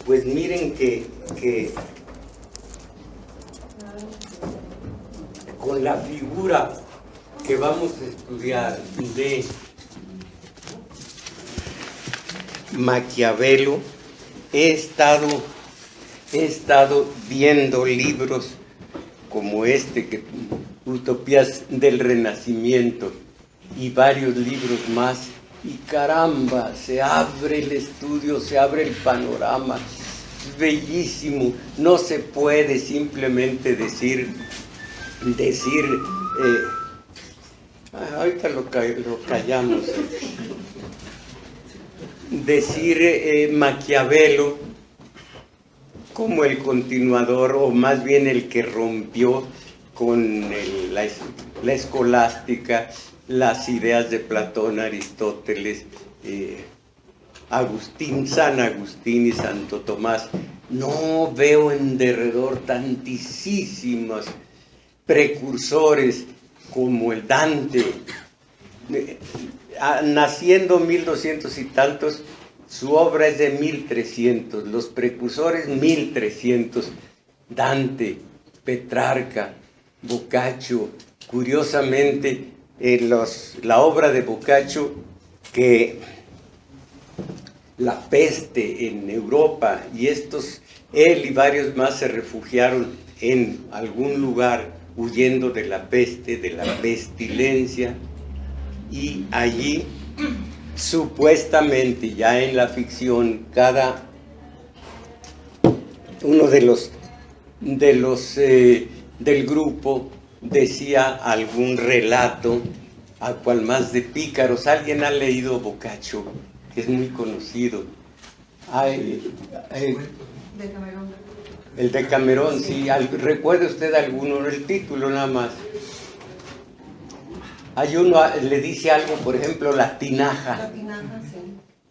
Pues miren que con la figura que vamos a estudiar de Maquiavelo, he estado viendo libros como que Utopías del Renacimiento, y varios libros más, y caramba, se abre el estudio, se abre el panorama, es bellísimo. No se puede simplemente decir ahorita lo callamos, decir Maquiavelo como el continuador, o más bien el que rompió con la escolástica, las ideas de Platón, Aristóteles, San Agustín y Santo Tomás. No veo en derredor tantísimos precursores como el Dante, naciendo 1200 y tantos, su obra es de 1300, los precursores 1300, Dante, Petrarca, Boccaccio. Curiosamente, la obra de Boccaccio, que la peste en Europa, y él y varios más se refugiaron en algún lugar huyendo de la peste, de la pestilencia, y allí supuestamente, ya en la ficción, cada uno del grupo decía algún relato, a cual más de pícaros. ¿Alguien ha leído Boccaccio? Es muy conocido. El Decamerón, sí. ¿Recuerda usted alguno? El título nada más. Hay uno, le dice algo, por ejemplo, la tinaja. La tinaja, sí.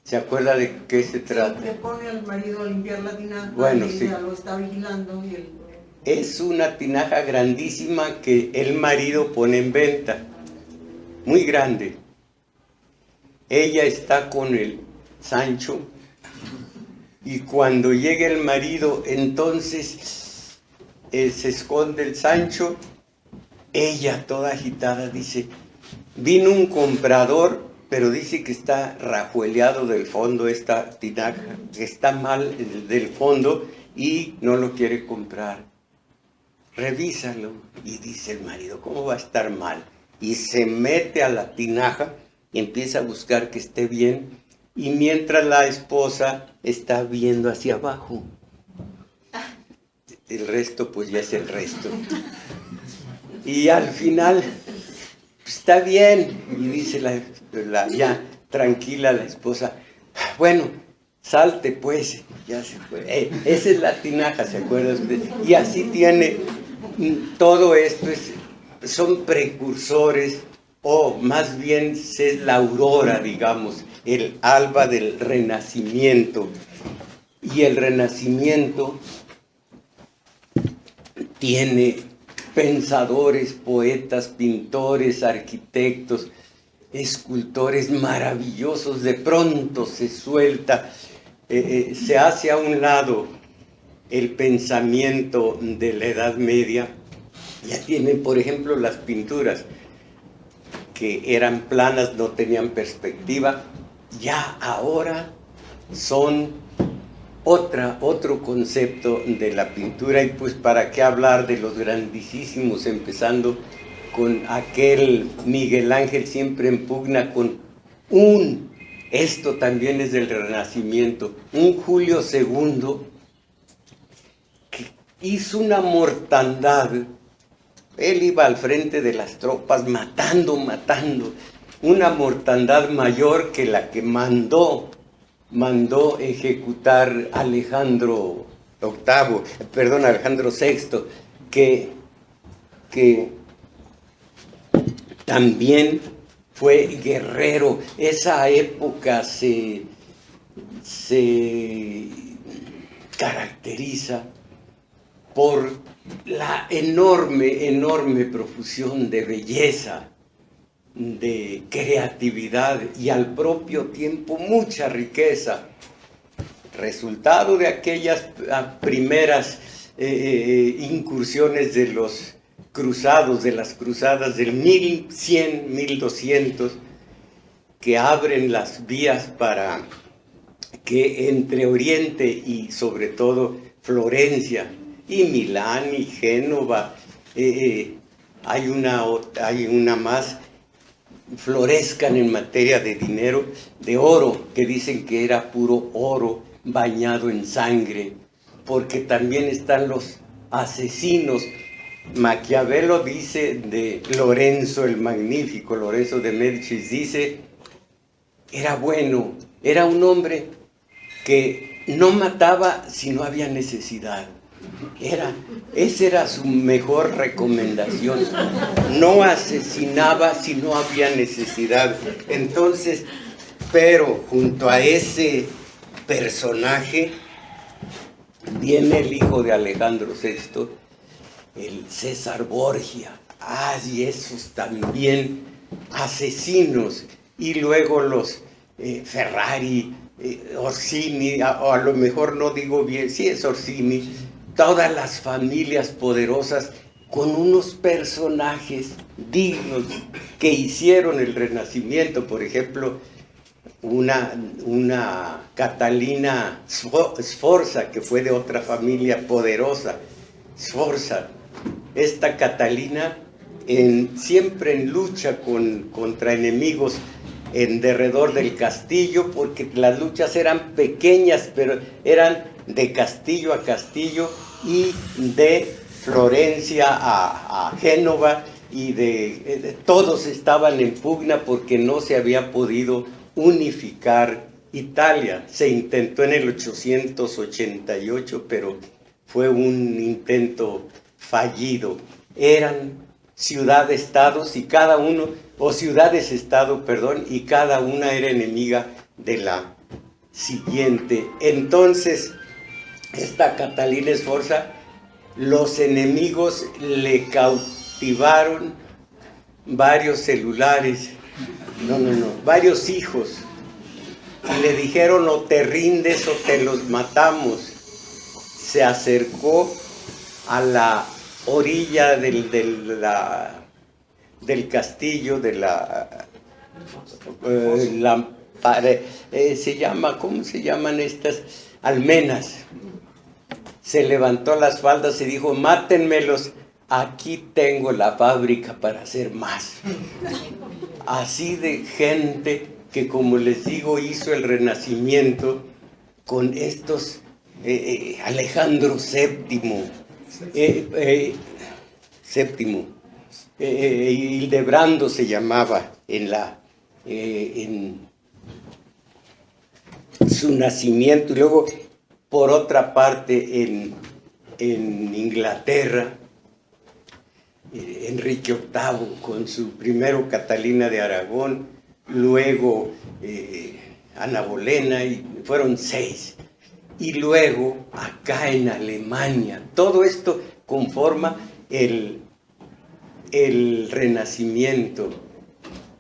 ¿Se acuerda de qué se trata? Le pone al marido a limpiar la tinaja, bueno, y sí. ella lo está vigilando. Es una tinaja grandísima que el marido pone en venta, muy grande. Ella está con el Sancho, y cuando llega el marido, entonces se esconde el Sancho. Ella, toda agitada, dice: vino un comprador, pero dice que está rajueleado del fondo esta tinaja, que está mal del fondo y no lo quiere comprar. Revísalo. Y dice el marido: ¿cómo va a estar mal? Y se mete a la tinaja y empieza a buscar que esté bien, y mientras la esposa está viendo hacia abajo. El resto pues ya es el resto. Y al final, está bien, y dice ya tranquila la esposa: bueno, salte pues, ya se fue. Esa es la tinaja, ¿se acuerda usted? Y así tiene todo esto, son precursores, o más bien es la aurora, digamos, el alba del Renacimiento. Y el Renacimiento tiene pensadores, poetas, pintores, arquitectos, escultores maravillosos. De pronto se suelta, se hace a un lado el pensamiento de la Edad Media. Ya tienen, por ejemplo, las pinturas que eran planas, no tenían perspectiva, ya ahora son otro concepto de la pintura. Y pues para qué hablar de los grandísimos, empezando con aquel Miguel Ángel, siempre en pugna con esto también es del Renacimiento, un Julio II que hizo una mortandad. Él iba al frente de las tropas matando, una mortandad mayor que la que mandó ejecutar Alejandro VI, que también fue guerrero. Esa época se caracteriza por la enorme profusión de belleza, de creatividad, y al propio tiempo mucha riqueza. resultado de aquellas primeras incursiones de los cruzados, de las cruzadas del 1100, 1200, que abren las vías para que entre Oriente y sobre todo Florencia y Milán y Génova, hay una más, florezcan en materia de dinero, de oro, que dicen que era puro oro bañado en sangre, porque también están los asesinos. Maquiavelo dice de Lorenzo el Magnífico, Lorenzo de Médicis, dice, era bueno, era un hombre que no mataba si no había necesidad. Esa era su mejor recomendación. No asesinaba si no había necesidad. Entonces, pero junto a ese personaje viene el hijo de Alejandro VI, el César Borgia. Y esos también asesinos. Y luego los Ferrari, Orsini, o a lo mejor no digo bien, sí es Orsini, todas las familias poderosas con unos personajes dignos que hicieron el Renacimiento. Por ejemplo, una Catalina Sforza, que fue de otra familia poderosa, Sforza. Esta Catalina, siempre en lucha contra enemigos en derredor del castillo, porque las luchas eran pequeñas, pero eran de castillo a castillo y de Florencia a Génova, y todos estaban en pugna porque no se había podido unificar Italia. Se intentó en el 888, pero fue un intento fallido. Eran ciudades-estados y cada uno, o ciudades-estado, perdón, y cada una era enemiga de la siguiente. Entonces, esta Catalina Sforza, los enemigos le cautivaron varios celulares, varios hijos, y le dijeron: o te rindes o te los matamos. Se acercó a la orilla del castillo, ¿cómo se llaman estas? Almenas. Se levantó las faldas y dijo: mátenmelos, aquí tengo la fábrica para hacer más. Así de gente que, como les digo, hizo el Renacimiento con estos Alejandro VII, Hildebrando se llamaba en su nacimiento, y luego por otra parte en Inglaterra, Enrique VIII con su primero Catalina de Aragón, luego Ana Bolena, y fueron 6. Y luego acá en Alemania, todo esto conforma el Renacimiento.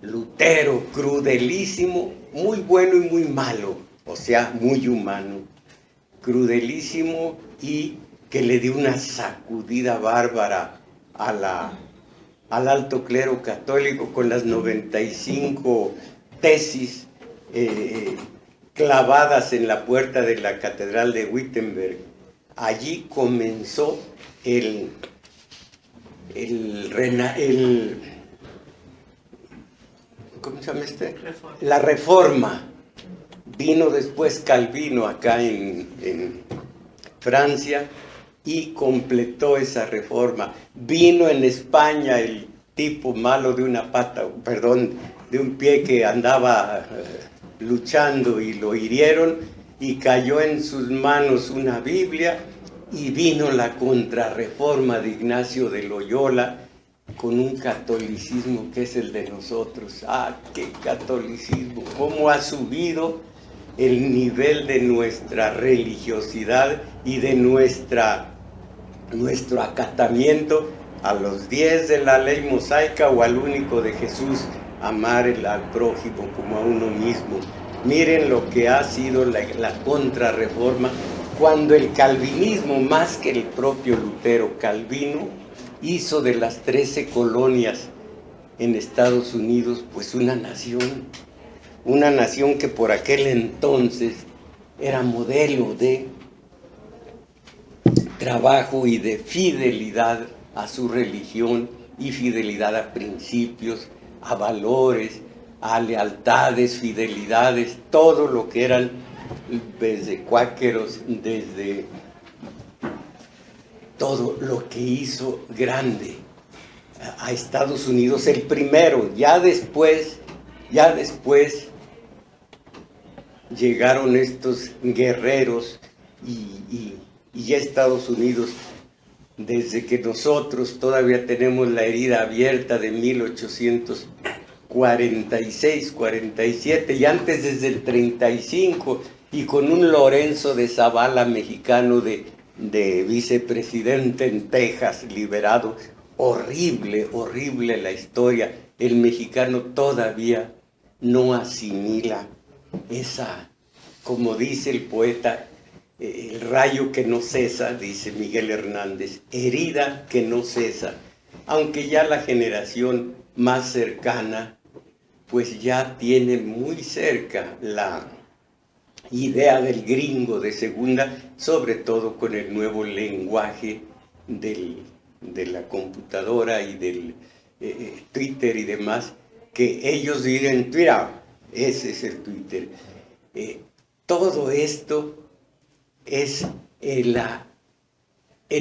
Lutero, crudelísimo, muy bueno y muy malo, o sea, muy humano, crudelísimo, y que le dio una sacudida bárbara al alto clero católico con las 95 tesis clavadas en la puerta de la catedral de Wittenberg. Allí comenzó ¿cómo se llama este? Reforma. La Reforma. Vino después Calvino acá en Francia y completó esa reforma. Vino en España el tipo malo de una pata, perdón, de un pie, que andaba luchando y lo hirieron, y cayó en sus manos una Biblia, y vino la contrarreforma de Ignacio de Loyola con un catolicismo que es el de nosotros. ¡Qué catolicismo! ¿Cómo ha subido el nivel de nuestra religiosidad y de nuestro acatamiento a los 10 de la ley mosaica, o al único de Jesús, amar al prójimo como a uno mismo? Miren lo que ha sido la contrarreforma, cuando el calvinismo, más que el propio Lutero, Calvino, hizo de las 13 colonias en Estados Unidos, pues una nación que por aquel entonces era modelo de trabajo y de fidelidad a su religión y fidelidad a principios, a valores, a lealtades, fidelidades, todo lo que eran desde cuáqueros, desde todo lo que hizo grande a Estados Unidos, el primero. Ya después llegaron estos guerreros y ya Estados Unidos, desde que nosotros todavía tenemos la herida abierta de 1846, 47, y antes desde el 35, y con un Lorenzo de Zavala mexicano de vicepresidente en Texas, liberado. Horrible, horrible la historia. El mexicano todavía no asimila esa, como dice el poeta, el rayo que no cesa, dice Miguel Hernández, herida que no cesa, aunque ya la generación más cercana, pues ya tiene muy cerca la idea del gringo de segunda, sobre todo con el nuevo lenguaje de la computadora y del Twitter y demás, que ellos digan Twitter, ese es el Twitter. Todo esto es el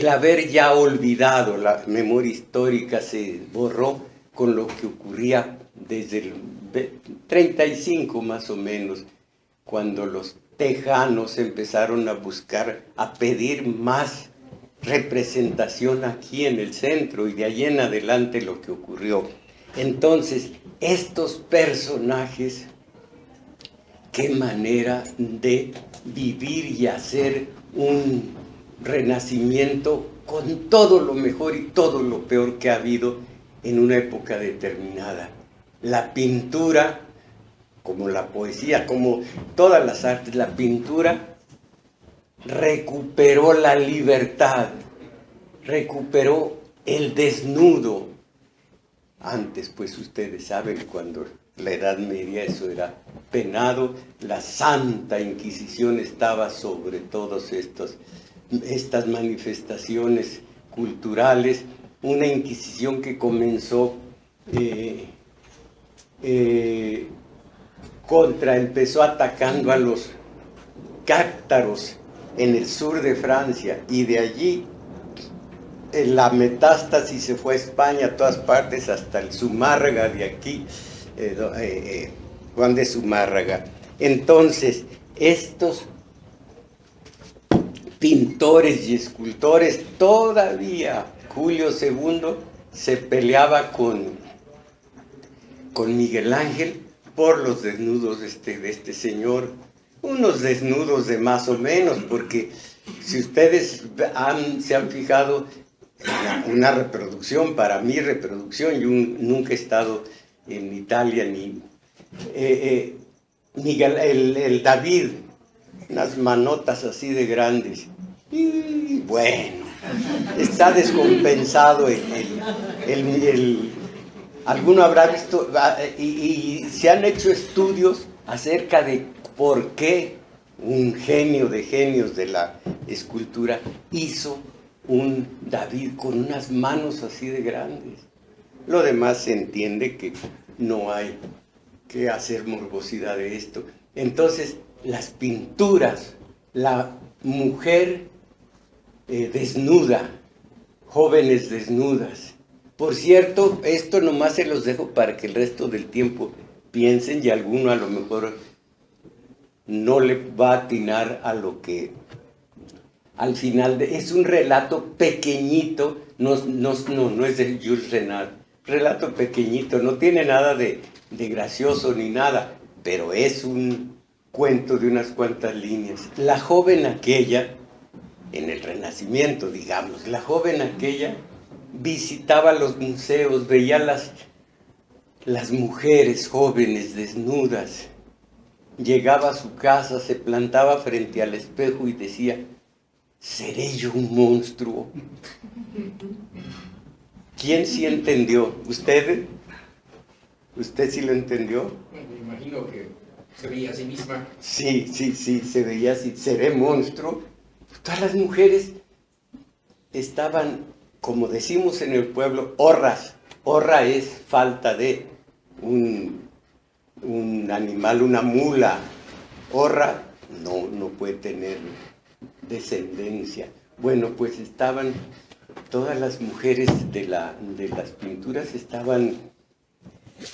haber ya olvidado, la memoria histórica se borró con lo que ocurría desde el 35 más o menos, cuando los tejanos empezaron a buscar, a pedir más representación aquí en el centro, y de ahí en adelante lo que ocurrió. Entonces, estos personajes, qué manera de vivir y hacer un renacimiento con todo lo mejor y todo lo peor que ha habido en una época determinada. La pintura, como la poesía, como todas las artes, la pintura recuperó la libertad, recuperó el desnudo. Antes, pues ustedes saben, cuando la Edad Media eso era penado, la Santa Inquisición estaba sobre todas estas manifestaciones culturales, una Inquisición que comenzó empezó atacando a los cátaros en el sur de Francia, y de allí la metástasis se fue a España, a todas partes, hasta el Zumárraga de aquí, Juan de Zumárraga. Entonces, estos pintores y escultores, todavía Julio II se peleaba con Miguel Ángel por los desnudos de este señor, unos desnudos de más o menos, porque si ustedes se han fijado, una reproducción, para mi reproducción, yo nunca he estado en Italia, ni Miguel, el David, unas manotas así de grandes, y bueno, está descompensado alguno habrá visto, y se han hecho estudios acerca de por qué un genio de genios de la escultura hizo un David con unas manos así de grandes. Lo demás se entiende que no hay que hacer morbosidad de esto. Entonces, las pinturas, la mujer desnuda, jóvenes desnudas. Por cierto, esto nomás se los dejo para que el resto del tiempo piensen, y alguno a lo mejor no le va a atinar a lo que al final es un relato pequeñito, no es de Jules Renard, relato pequeñito, no tiene nada de gracioso ni nada, pero es un cuento de unas cuantas líneas. La joven aquella, en el Renacimiento, digamos, la joven aquella visitaba los museos, veía las mujeres jóvenes desnudas, llegaba a su casa, se plantaba frente al espejo y decía, ¿seré yo un monstruo? ¿Quién sí entendió? ¿Usted? ¿Usted sí lo entendió? Me imagino que se veía a sí misma. Sí, se veía así, ¿seré monstruo? Todas las mujeres estaban, como decimos en el pueblo, horras. Horra es falta de un animal, una mula. Horra no puede tener descendencia. Bueno, pues estaban, todas las mujeres de las pinturas estaban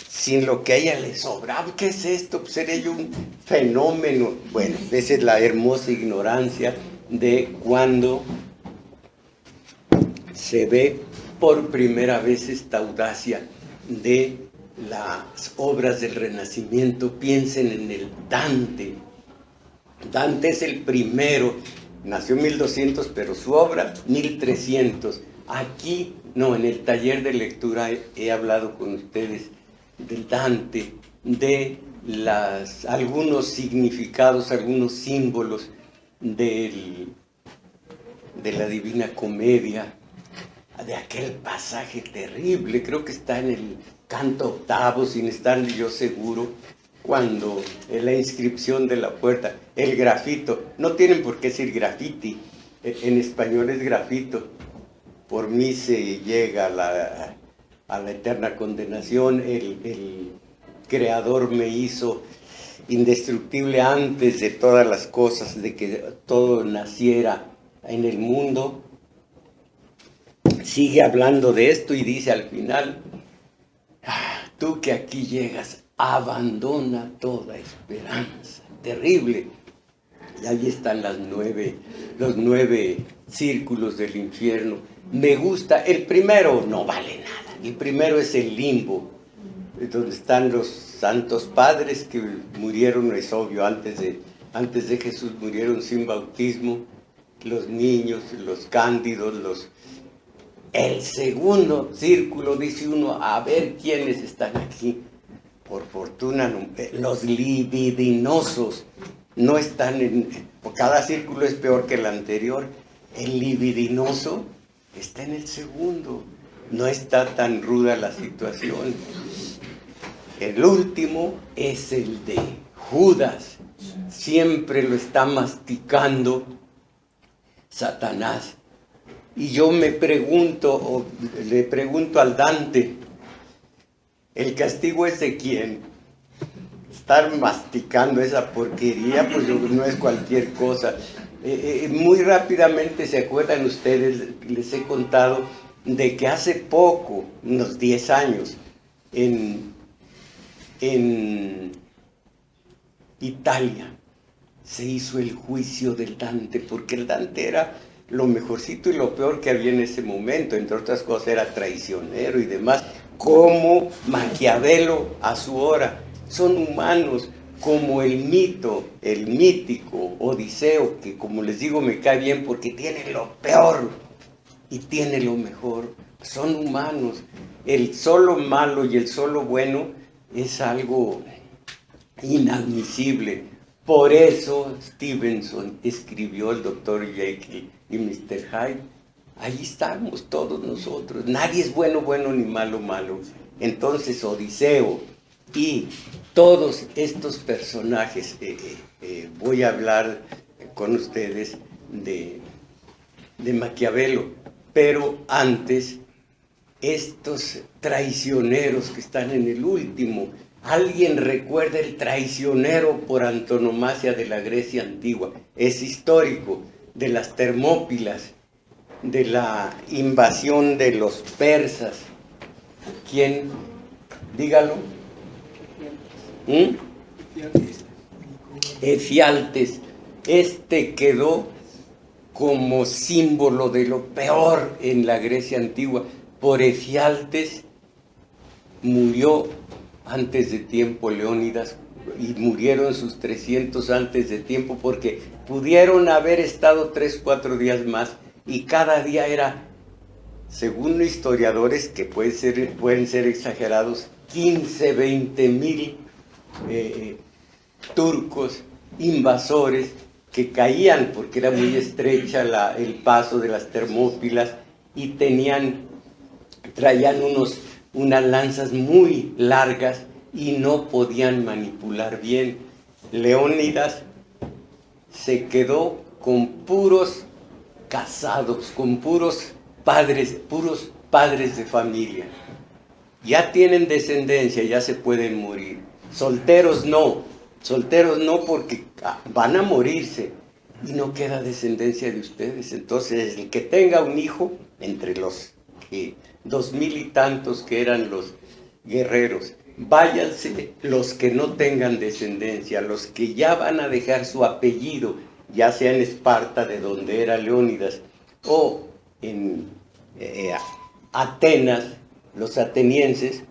sin lo que a ella le sobraba. ¿Qué es esto? Pues era yo un fenómeno. Bueno, esa es la hermosa ignorancia de cuando se ve por primera vez esta audacia de las obras del Renacimiento. Piensen en el Dante. Dante es el primero, nació en 1200, pero su obra 1300. Aquí, no, en el taller de lectura he hablado con ustedes del Dante, de algunos significados, algunos símbolos de la Divina Comedia, de aquel pasaje terrible, creo que está en el canto octavo, sin estar yo seguro, cuando la inscripción de la puerta, el grafito, no tienen por qué decir graffiti, en español es grafito, por mí se llega a la eterna condenación, el Creador me hizo indestructible antes de todas las cosas, de que todo naciera en el mundo. Sigue hablando de esto y dice al final, tú que aquí llegas, abandona toda esperanza. Terrible. Y ahí están los 9 círculos del infierno. Me gusta, el primero no vale nada. El primero es el limbo, donde están los santos padres que murieron, es obvio, antes de Jesús murieron sin bautismo. Los niños, los cándidos, El segundo círculo, dice uno, a ver quiénes están aquí. Por fortuna, los libidinosos no están cada círculo es peor que el anterior. El libidinoso está en el segundo. No está tan ruda la situación. El último es el de Judas. Siempre lo está masticando Satanás. Y yo me pregunto, o le pregunto al Dante, ¿el castigo es de quién? Estar masticando esa porquería, pues no es cualquier cosa. Muy rápidamente, ¿se acuerdan ustedes? Les he contado de que hace poco, unos 10 años, en Italia, se hizo el juicio del Dante, porque el Dante era lo mejorcito y lo peor que había en ese momento, entre otras cosas era traicionero y demás, como Maquiavelo a su hora. Son humanos, como el mítico Odiseo, que como les digo me cae bien porque tiene lo peor y tiene lo mejor. Son humanos. El solo malo y el solo bueno es algo inadmisible. Por eso Stevenson escribió el Dr. Jekyll y Mr. Hyde. Ahí estamos todos nosotros. Nadie es bueno ni malo. Entonces Odiseo y todos estos personajes, voy a hablar con ustedes de Maquiavelo, pero antes, estos traicioneros que están en el último. ¿Alguien recuerda el traicionero por antonomasia de la Grecia antigua? Es histórico, de las Termópilas, de la invasión de los persas. ¿Quién? Dígalo. Efialtes. Este quedó como símbolo de lo peor en la Grecia antigua. Por Efialtes murió antes de tiempo Leónidas, y murieron sus 300 antes de tiempo, porque pudieron haber estado 3-4 días más, y cada día era, según historiadores que pueden ser exagerados, 15-20 mil turcos, invasores, que caían porque era muy estrecha el paso de las Termópilas y traían unas lanzas muy largas y no podían manipular bien. Leónidas se quedó con puros casados, con puros padres de familia. Ya tienen descendencia, ya se pueden morir. Solteros no porque van a morirse y no queda descendencia de ustedes. Entonces, el que tenga un hijo, entre los 2000 y tantos que eran los guerreros, váyanse los que no tengan descendencia, los que ya van a dejar su apellido, ya sea en Esparta, de donde era Leónidas, o en Atenas, los atenienses,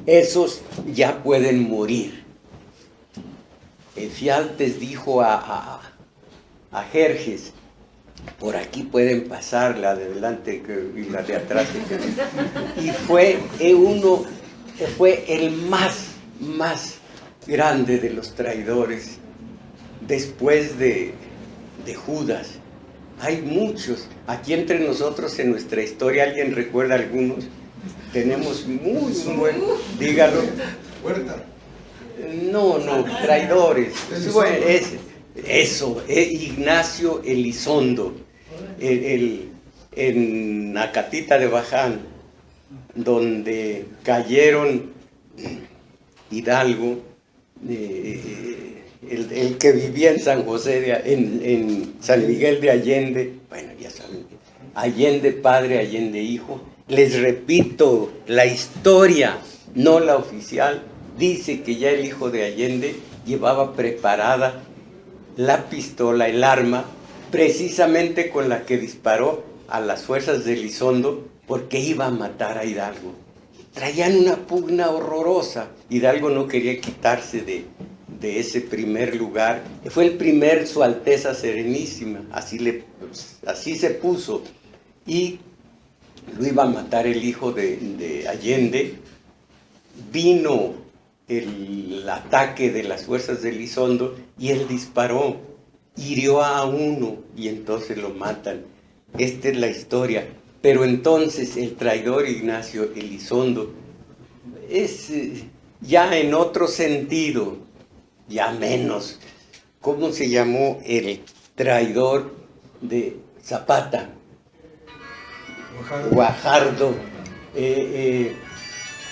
esos ya pueden morir. Efialtes dijo a Jerjes: por aquí pueden pasar, la de delante y la de atrás. Y fue el más grande de los traidores, después de Judas. Hay muchos. Aquí entre nosotros, en nuestra historia, ¿alguien recuerda algunos? Tenemos muy buen, dígalo. Huerta. No, traidores. Bueno, Ignacio Elizondo, en Acatita de Baján, donde cayeron Hidalgo, el que vivía en San José, en San Miguel de Allende, bueno, ya saben, Allende padre, Allende hijo. Les repito, la historia, no la oficial, dice que ya el hijo de Allende llevaba preparada la pistola, el arma, precisamente con la que disparó a las fuerzas de Elizondo, porque iba a matar a Hidalgo. Traían una pugna horrorosa. Hidalgo no quería quitarse de ese primer lugar. Fue el primer Su Alteza Serenísima, así se puso. Y lo iba a matar el hijo de Allende. Vino el ataque de las fuerzas de Elizondo y él disparó, hirió a uno y entonces lo matan. Esta es la historia. Pero entonces el traidor Ignacio Elizondo es ya en otro sentido, ya menos. ¿Cómo se llamó el traidor de Zapata? Guajardo.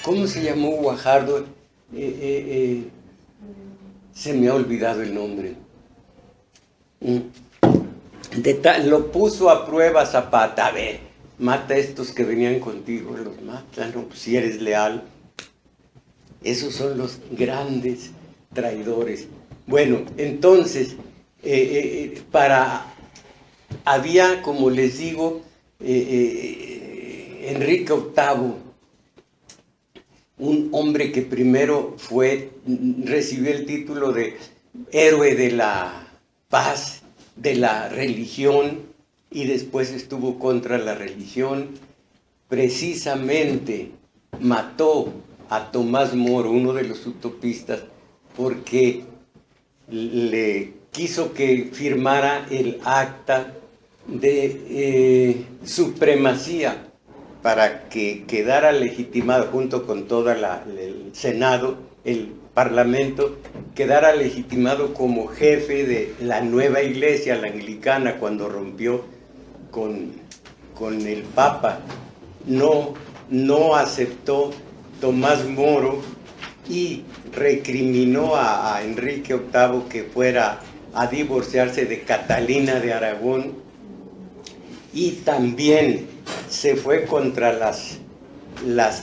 ¿Cómo se llamó Guajardo? Se me ha olvidado el nombre. Lo puso a prueba Zapata. A ver, mata a estos que venían contigo, los mata, ¿no? Si eres leal. Esos son los grandes traidores. Bueno, entonces, había, como les digo, Enrique VIII, un hombre que primero recibió el título de héroe de la paz, de la religión, y después estuvo contra la religión. Precisamente mató a Tomás Moro, uno de los utopistas, porque le quiso que firmara el acta de supremacía para que quedara legitimado, junto con todo el Senado, el Parlamento, quedara legitimado como jefe de la nueva iglesia, la anglicana, cuando rompió con el Papa. No aceptó Tomás Moro y recriminó a Enrique VIII que fuera a divorciarse de Catalina de Aragón, y también se fue contra las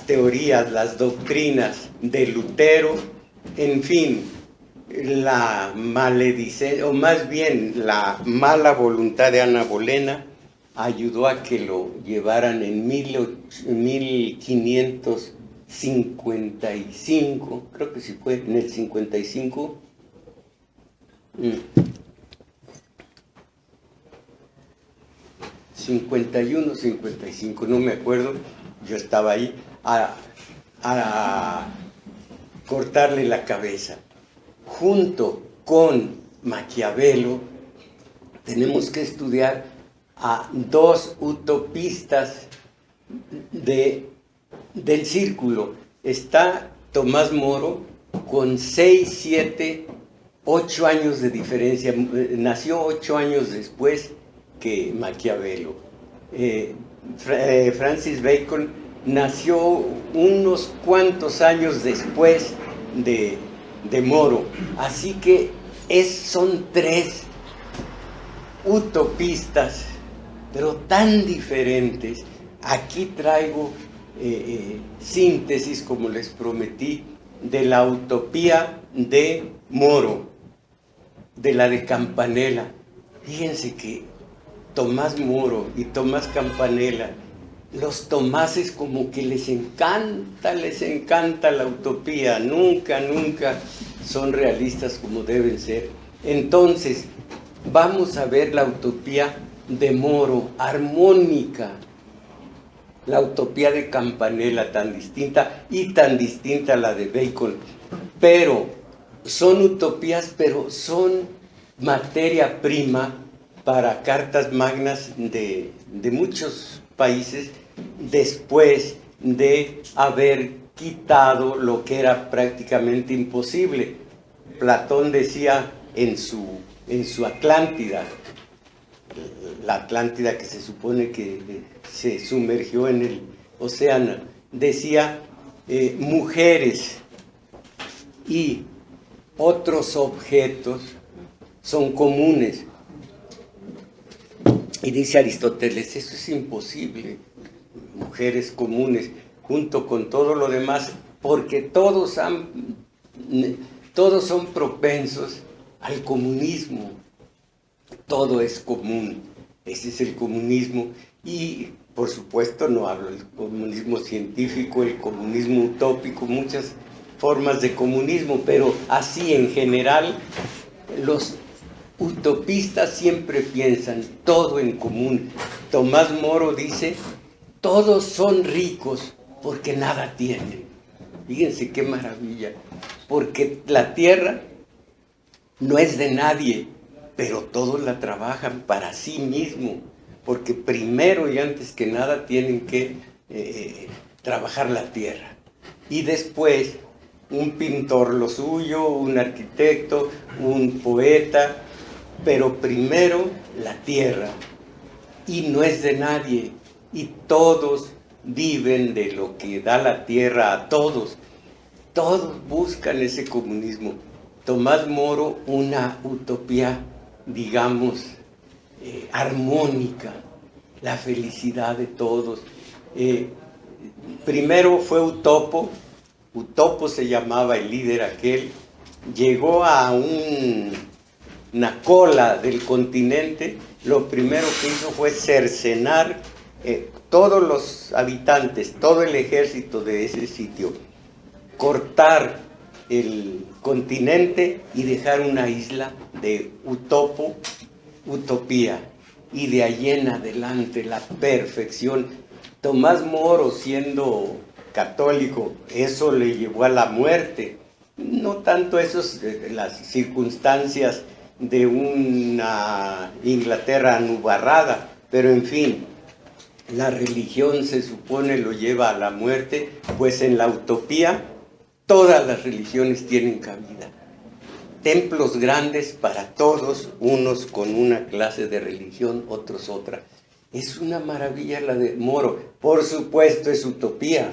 teorías, las doctrinas de Lutero. En fin, la maledicencia, o más bien la mala voluntad de Ana Bolena, ayudó a que lo llevaran en 1555, creo que sí fue en el 55, 51, 55, no me acuerdo, yo estaba ahí, a cortarle la cabeza. junto con Maquiavelo, tenemos que estudiar a dos utopistas del círculo. Está Tomás Moro con 6, 7, 8 años de diferencia. Nació 8 años después que Maquiavelo. Francis Bacon nació unos cuantos años después de Moro. Así que son 3 utopistas, pero tan diferentes. Aquí traigo síntesis, como les prometí, de la utopía de Moro, de la de Campanella. Fíjense que Tomás Moro y Tomás Campanella, los Tomases como que les encanta la utopía, nunca son realistas como deben ser. Entonces, vamos a ver la utopía de Moro, armónica, la utopía de Campanella, tan distinta a la de Bacon, pero son utopías, pero son materia prima para cartas magnas de muchos países después de haber quitado lo que era prácticamente imposible. Platón decía en su Atlántida, la Atlántida que se supone que se sumergió en el océano, decía mujeres y otros objetos son comunes. Y dice Aristóteles, eso es imposible, mujeres comunes, junto con todo lo demás, porque todos son propensos al comunismo. Todo es común, ese es el comunismo. Y, por supuesto, no hablo del comunismo científico, el comunismo utópico, muchas formas de comunismo, pero así en general, los utopistas siempre piensan todo en común. Tomás Moro dice, todos son ricos porque nada tienen. Fíjense qué maravilla, porque la tierra no es de nadie, pero todos la trabajan para sí mismo, porque primero y antes que nada tienen que trabajar la tierra. Y después un pintor lo suyo, un arquitecto, un poeta, pero primero la tierra, y no es de nadie, y todos viven de lo que da la tierra a todos. Todos buscan ese comunismo. Tomás Moro, una utopía, digamos, armónica, la felicidad de todos. Primero fue Utopo se llamaba el líder aquel, llegó a una cola del continente, lo primero que hizo fue cercenar todos los habitantes, todo el ejército de ese sitio, cortar el continente y dejar una isla de utopía, y de allí en adelante la perfección. Tomás Moro, siendo católico, eso le llevó a la muerte, no tanto las circunstancias de una Inglaterra anubarrada, pero en fin, la religión se supone lo lleva a la muerte, pues en la utopía todas las religiones tienen cabida. Templos grandes para todos, unos con una clase de religión, otros otra. Es una maravilla la de Moro. Por supuesto es utopía.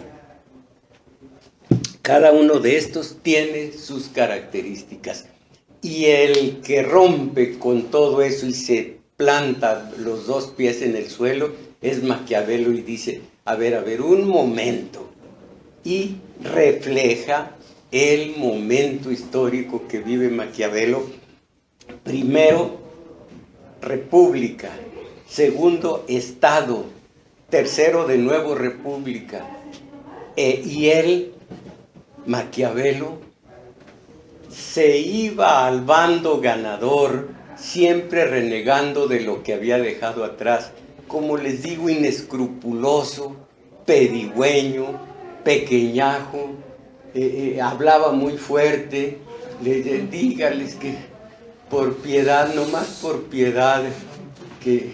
Cada uno de estos tiene sus características. Y el que rompe con todo eso y se planta los dos pies en el suelo es Maquiavelo, y dice, a ver, un momento. Y refleja el momento histórico que vive Maquiavelo. Primero, república. Segundo, Estado. Tercero, de nuevo, república. Y él, Maquiavelo, se iba al bando ganador, siempre renegando de lo que había dejado atrás. Como les digo, inescrupuloso, pedigüeño, pequeñajo, hablaba muy fuerte, dígales que por piedad, nomás por piedad, que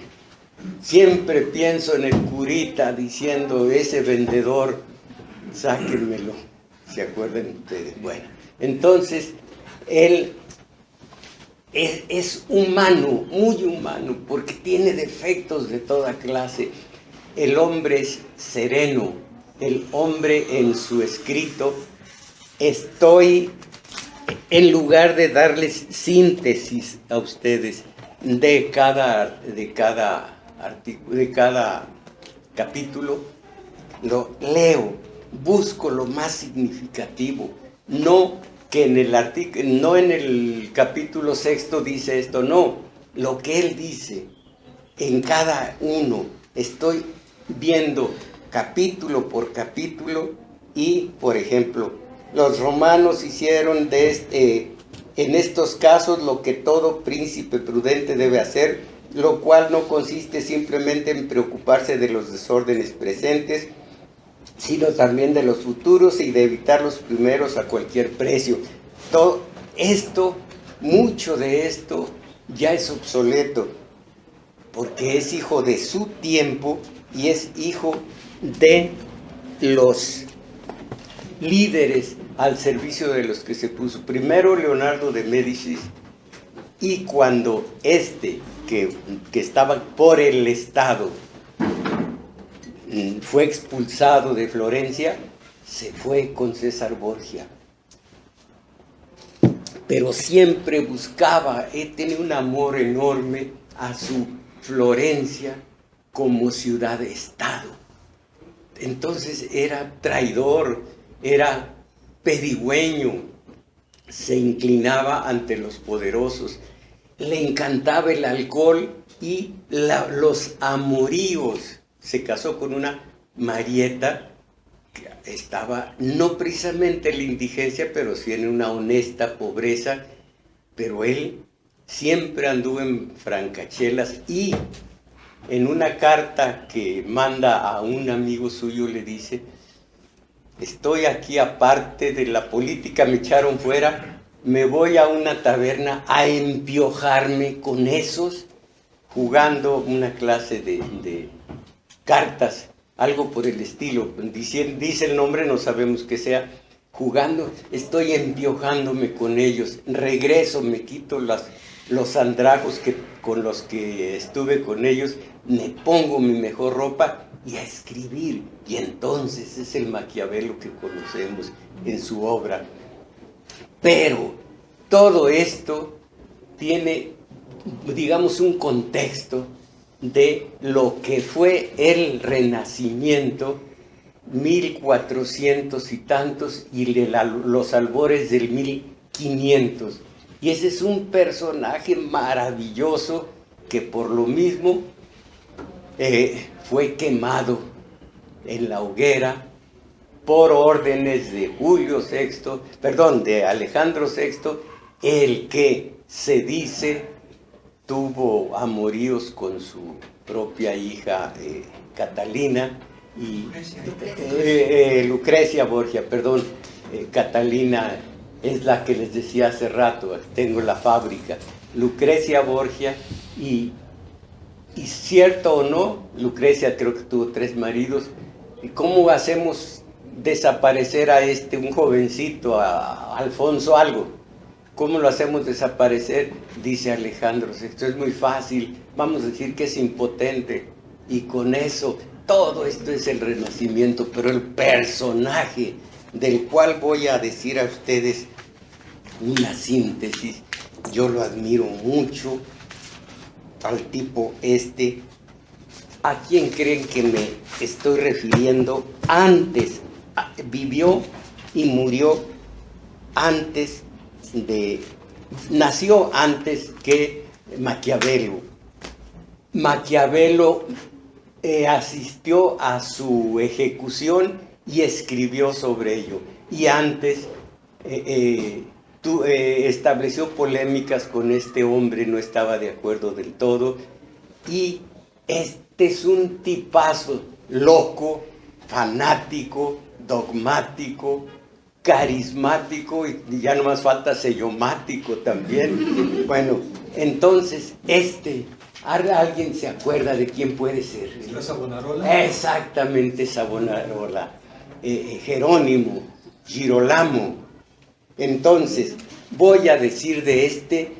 siempre pienso en el curita diciendo, ese vendedor, sáquenmelo. ¿Se acuerdan ustedes? Bueno, entonces, él es humano, muy humano, porque tiene defectos de toda clase. El hombre es sereno, el hombre en su escrito, en lugar de darles síntesis a ustedes de cada capítulo, lo leo, busco lo más significativo, no que no en el capítulo 6 dice esto, no, lo que él dice en cada uno, estoy viendo capítulo por capítulo y, por ejemplo, los romanos hicieron en estos casos lo que todo príncipe prudente debe hacer, lo cual no consiste simplemente en preocuparse de los desórdenes presentes, sino también de los futuros y de evitar los primeros a cualquier precio. Todo esto, mucho de esto ya es obsoleto, porque es hijo de su tiempo y es hijo de los líderes al servicio de los que se puso. Primero Leonardo de Médicis, y cuando que estaba por el Estado fue expulsado de Florencia, se fue con César Borgia. Pero siempre buscaba, tenía un amor enorme a su Florencia como ciudad-estado. Entonces era traidor, era pedigüeño, se inclinaba ante los poderosos, le encantaba el alcohol y los amoríos. Se casó con una Marieta que estaba no precisamente en la indigencia, pero sí en una honesta pobreza, pero él siempre anduvo en francachelas y en una carta que manda a un amigo suyo le dice: estoy aquí aparte de la política, me echaron fuera, me voy a una taberna a empiojarme con esos, jugando una clase de cartas, algo por el estilo, dice el nombre, no sabemos qué sea, jugando, estoy empiojándome con ellos, regreso, me quito los andrajos con los que estuve con ellos, me pongo mi mejor ropa y a escribir, y entonces es el Maquiavelo que conocemos en su obra. Pero todo esto tiene, digamos, un contexto de lo que fue el Renacimiento, 1400 y tantos, y los albores del 1500. Y ese es un personaje maravilloso que por lo mismo fue quemado en la hoguera por órdenes de de Alejandro VI, el que se dice tuvo amoríos con su propia hija Catalina y Lucrecia Borgia, perdón, Catalina es la que les decía hace rato, tengo la fábrica, Lucrecia Borgia, y cierto o no, Lucrecia creo que tuvo 3 maridos, y cómo hacemos desaparecer a un jovencito, a Alfonso algo. ¿Cómo lo hacemos desaparecer? Dice Alejandro, esto es muy fácil, vamos a decir que es impotente. Y con eso, todo esto es el Renacimiento, pero el personaje del cual voy a decir a ustedes una síntesis, yo lo admiro mucho, al tipo ¿a quién creen que me estoy refiriendo? Vivió y murió antes nació antes que Maquiavelo. Maquiavelo asistió a su ejecución y escribió sobre ello. Y antes estableció polémicas con este hombre, no estaba de acuerdo del todo. Y este es un tipazo loco, fanático, dogmático, carismático y ya no más falta sellomático también. Bueno, entonces ¿alguien se acuerda de quién puede ser? ¿Es la Savonarola? Exactamente, Savonarola. Jerónimo, Girolamo. Entonces, voy a decir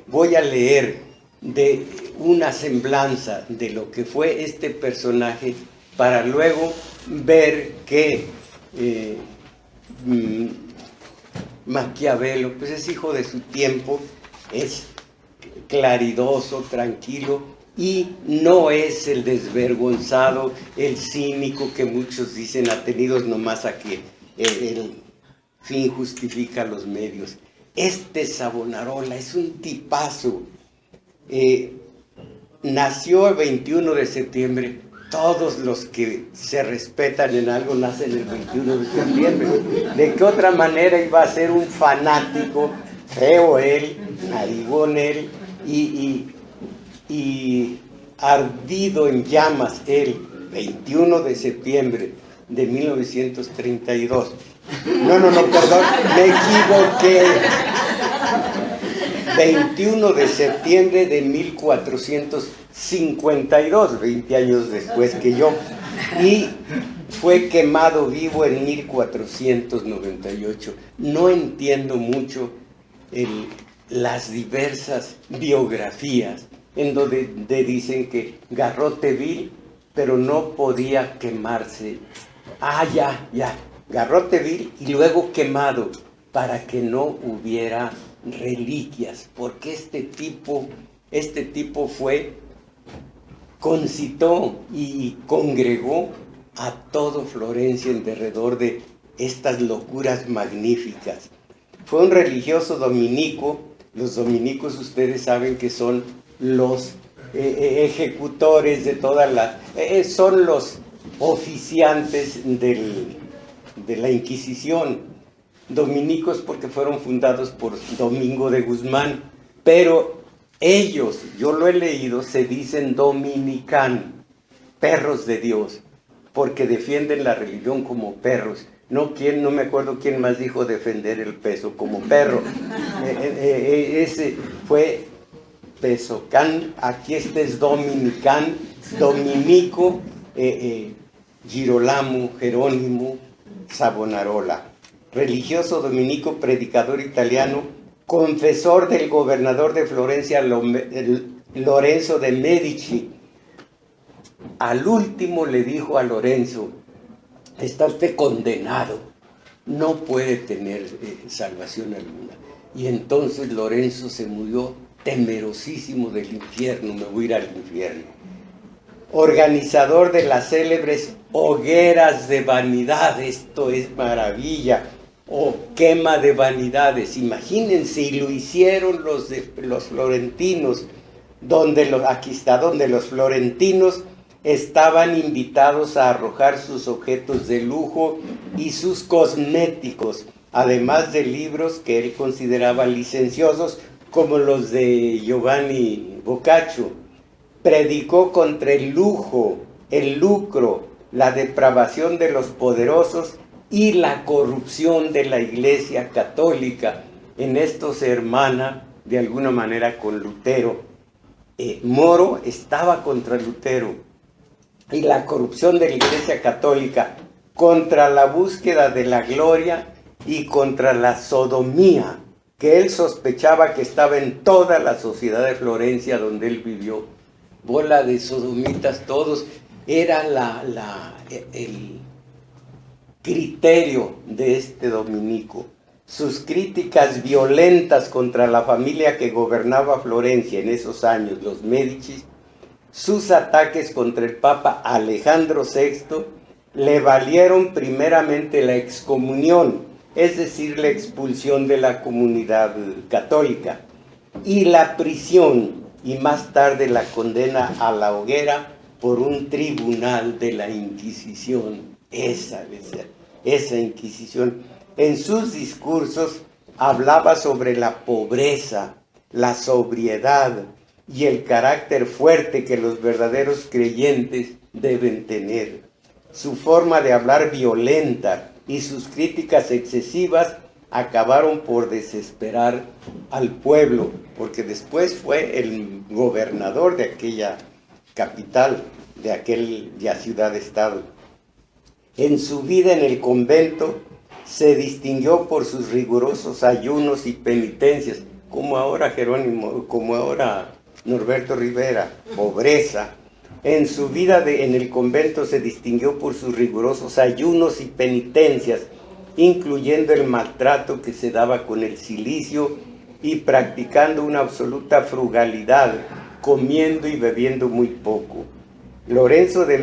voy a leer de una semblanza de lo que fue este personaje para luego ver que Maquiavelo, pues es hijo de su tiempo, es claridoso, tranquilo, y no es el desvergonzado, el cínico que muchos dicen atenidos nomás a que el fin justifica los medios. Este Savonarola es un tipazo. Nació el 21 de septiembre. Todos los que se respetan en algo nacen el 21 de septiembre. ¿De qué otra manera iba a ser un fanático, feo él, narigón él, y ardido en llamas él, 21 de septiembre de 1932? No, perdón, me equivoqué. 21 de septiembre de 1452, 20 años después que yo, y fue quemado vivo en 1498. No entiendo mucho las diversas biografías en donde dicen que garrote vil, pero no podía quemarse. Garrote vil y luego quemado para que no hubiera reliquias, porque este tipo concitó y congregó a todo Florencia en derredor de estas locuras magníficas. Fue un religioso dominico. Los dominicos ustedes saben que son los ejecutores de todas las... son los oficiantes de la Inquisición. Dominicos porque fueron fundados por Domingo de Guzmán, pero ellos, yo lo he leído, se dicen dominican, perros de Dios, porque defienden la religión como perros. No me acuerdo quién más dijo defender el peso como perro. Ese fue Pesocán, aquí este es dominicán, dominico, Girolamo, Jerónimo, Savonarola. Religioso dominico, predicador italiano, confesor del gobernador de Florencia, Lorenzo de Medici. Al último le dijo a Lorenzo: está usted condenado, no puede tener salvación alguna. Y entonces Lorenzo se murió temerosísimo del infierno, me voy a ir al infierno. Organizador de las célebres hogueras de vanidad, esto es maravilla, o quema de vanidades, imagínense, y lo hicieron los florentinos, donde los florentinos estaban invitados a arrojar sus objetos de lujo y sus cosméticos, además de libros que él consideraba licenciosos, como los de Giovanni Boccaccio. Predicó contra el lujo, el lucro, la depravación de los poderosos y la corrupción de la Iglesia Católica. En esto se hermana de alguna manera con Lutero. Moro estaba contra Lutero y la corrupción de la Iglesia Católica, contra la búsqueda de la gloria y contra la sodomía, que él sospechaba que estaba en toda la sociedad de Florencia donde él vivió. Bola de sodomitas todos, era el criterio de este dominico. Sus críticas violentas contra la familia que gobernaba Florencia en esos años, los Médicis, sus ataques contra el Papa Alejandro VI, le valieron primeramente la excomunión, es decir, la expulsión de la comunidad católica, y la prisión, y más tarde la condena a la hoguera por un tribunal de la Inquisición. Esa Inquisición. En sus discursos hablaba sobre la pobreza, la sobriedad y el carácter fuerte que los verdaderos creyentes deben tener. Su forma de hablar violenta y sus críticas excesivas acabaron por desesperar al pueblo, porque después fue el gobernador de aquella capital, de aquella ciudad-estado. En su vida en el convento se distinguió por sus rigurosos ayunos y penitencias, como ahora Jerónimo, como ahora Norberto Rivera, pobreza. En su vida en el convento se distinguió por sus rigurosos ayunos y penitencias, incluyendo el maltrato que se daba con el cilicio y practicando una absoluta frugalidad, comiendo y bebiendo muy poco. Lorenzo de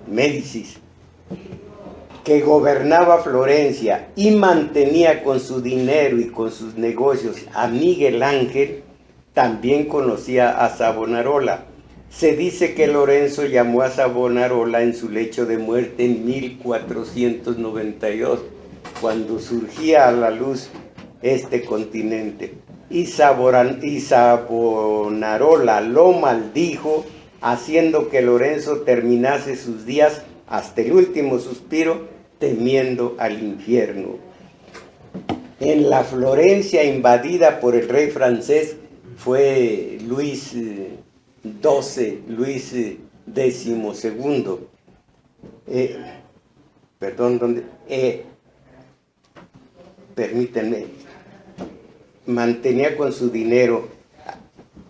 Médicis, que gobernaba Florencia y mantenía con su dinero y con sus negocios a Miguel Ángel, también conocía a Savonarola. Se dice que Lorenzo llamó a Savonarola en su lecho de muerte en 1492, cuando surgía a la luz este continente. Y Savonarola lo maldijo, haciendo que Lorenzo terminase sus días hasta el último suspiro, temiendo al infierno. En la Florencia invadida por el rey francés fue Luis XII, Luis XII. Permítanme, mantenía con su dinero.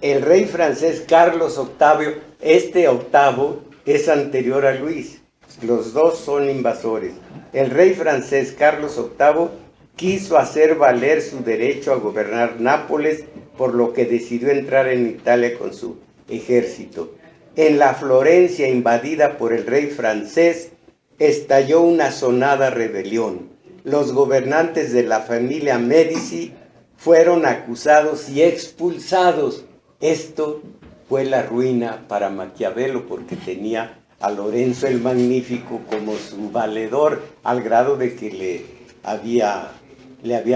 El rey francés Carlos VIII, este octavo es anterior a Luis, los dos son invasores. El rey francés Carlos VIII quiso hacer valer su derecho a gobernar Nápoles, por lo que decidió entrar en Italia con su ejército. En la Florencia invadida por el rey francés estalló una sonada rebelión. Los gobernantes de la familia Médici fueron acusados y expulsados. Esto fue la ruina para Maquiavelo, porque tenía a Lorenzo el Magnífico como su valedor, al grado de que le había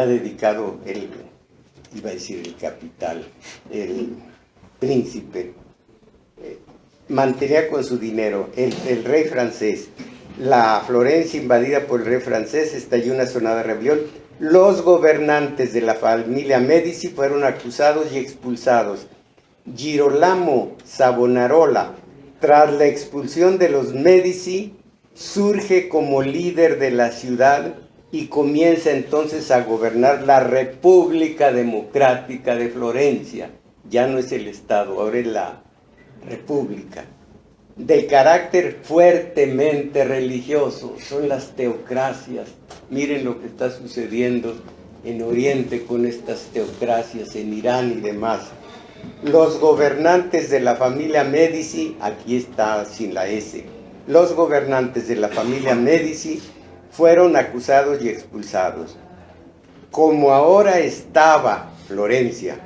dedicado el capital, el príncipe. Mantenía con su dinero el rey francés. La Florencia invadida por el rey francés, estalló una sonada rebelión. Los gobernantes de la familia Médici fueron acusados y expulsados. Girolamo Savonarola, tras la expulsión de los Médici, surge como líder de la ciudad y comienza entonces a gobernar la República Democrática de Florencia. Ya no es el Estado, ahora es la República. De carácter fuertemente religioso, son las teocracias. Miren lo que está sucediendo en Oriente con estas teocracias, en Irán y demás. Los gobernantes de la familia Médici, aquí está sin la S, los gobernantes de la familia Médici fueron acusados y expulsados. Como ahora estaba Florencia,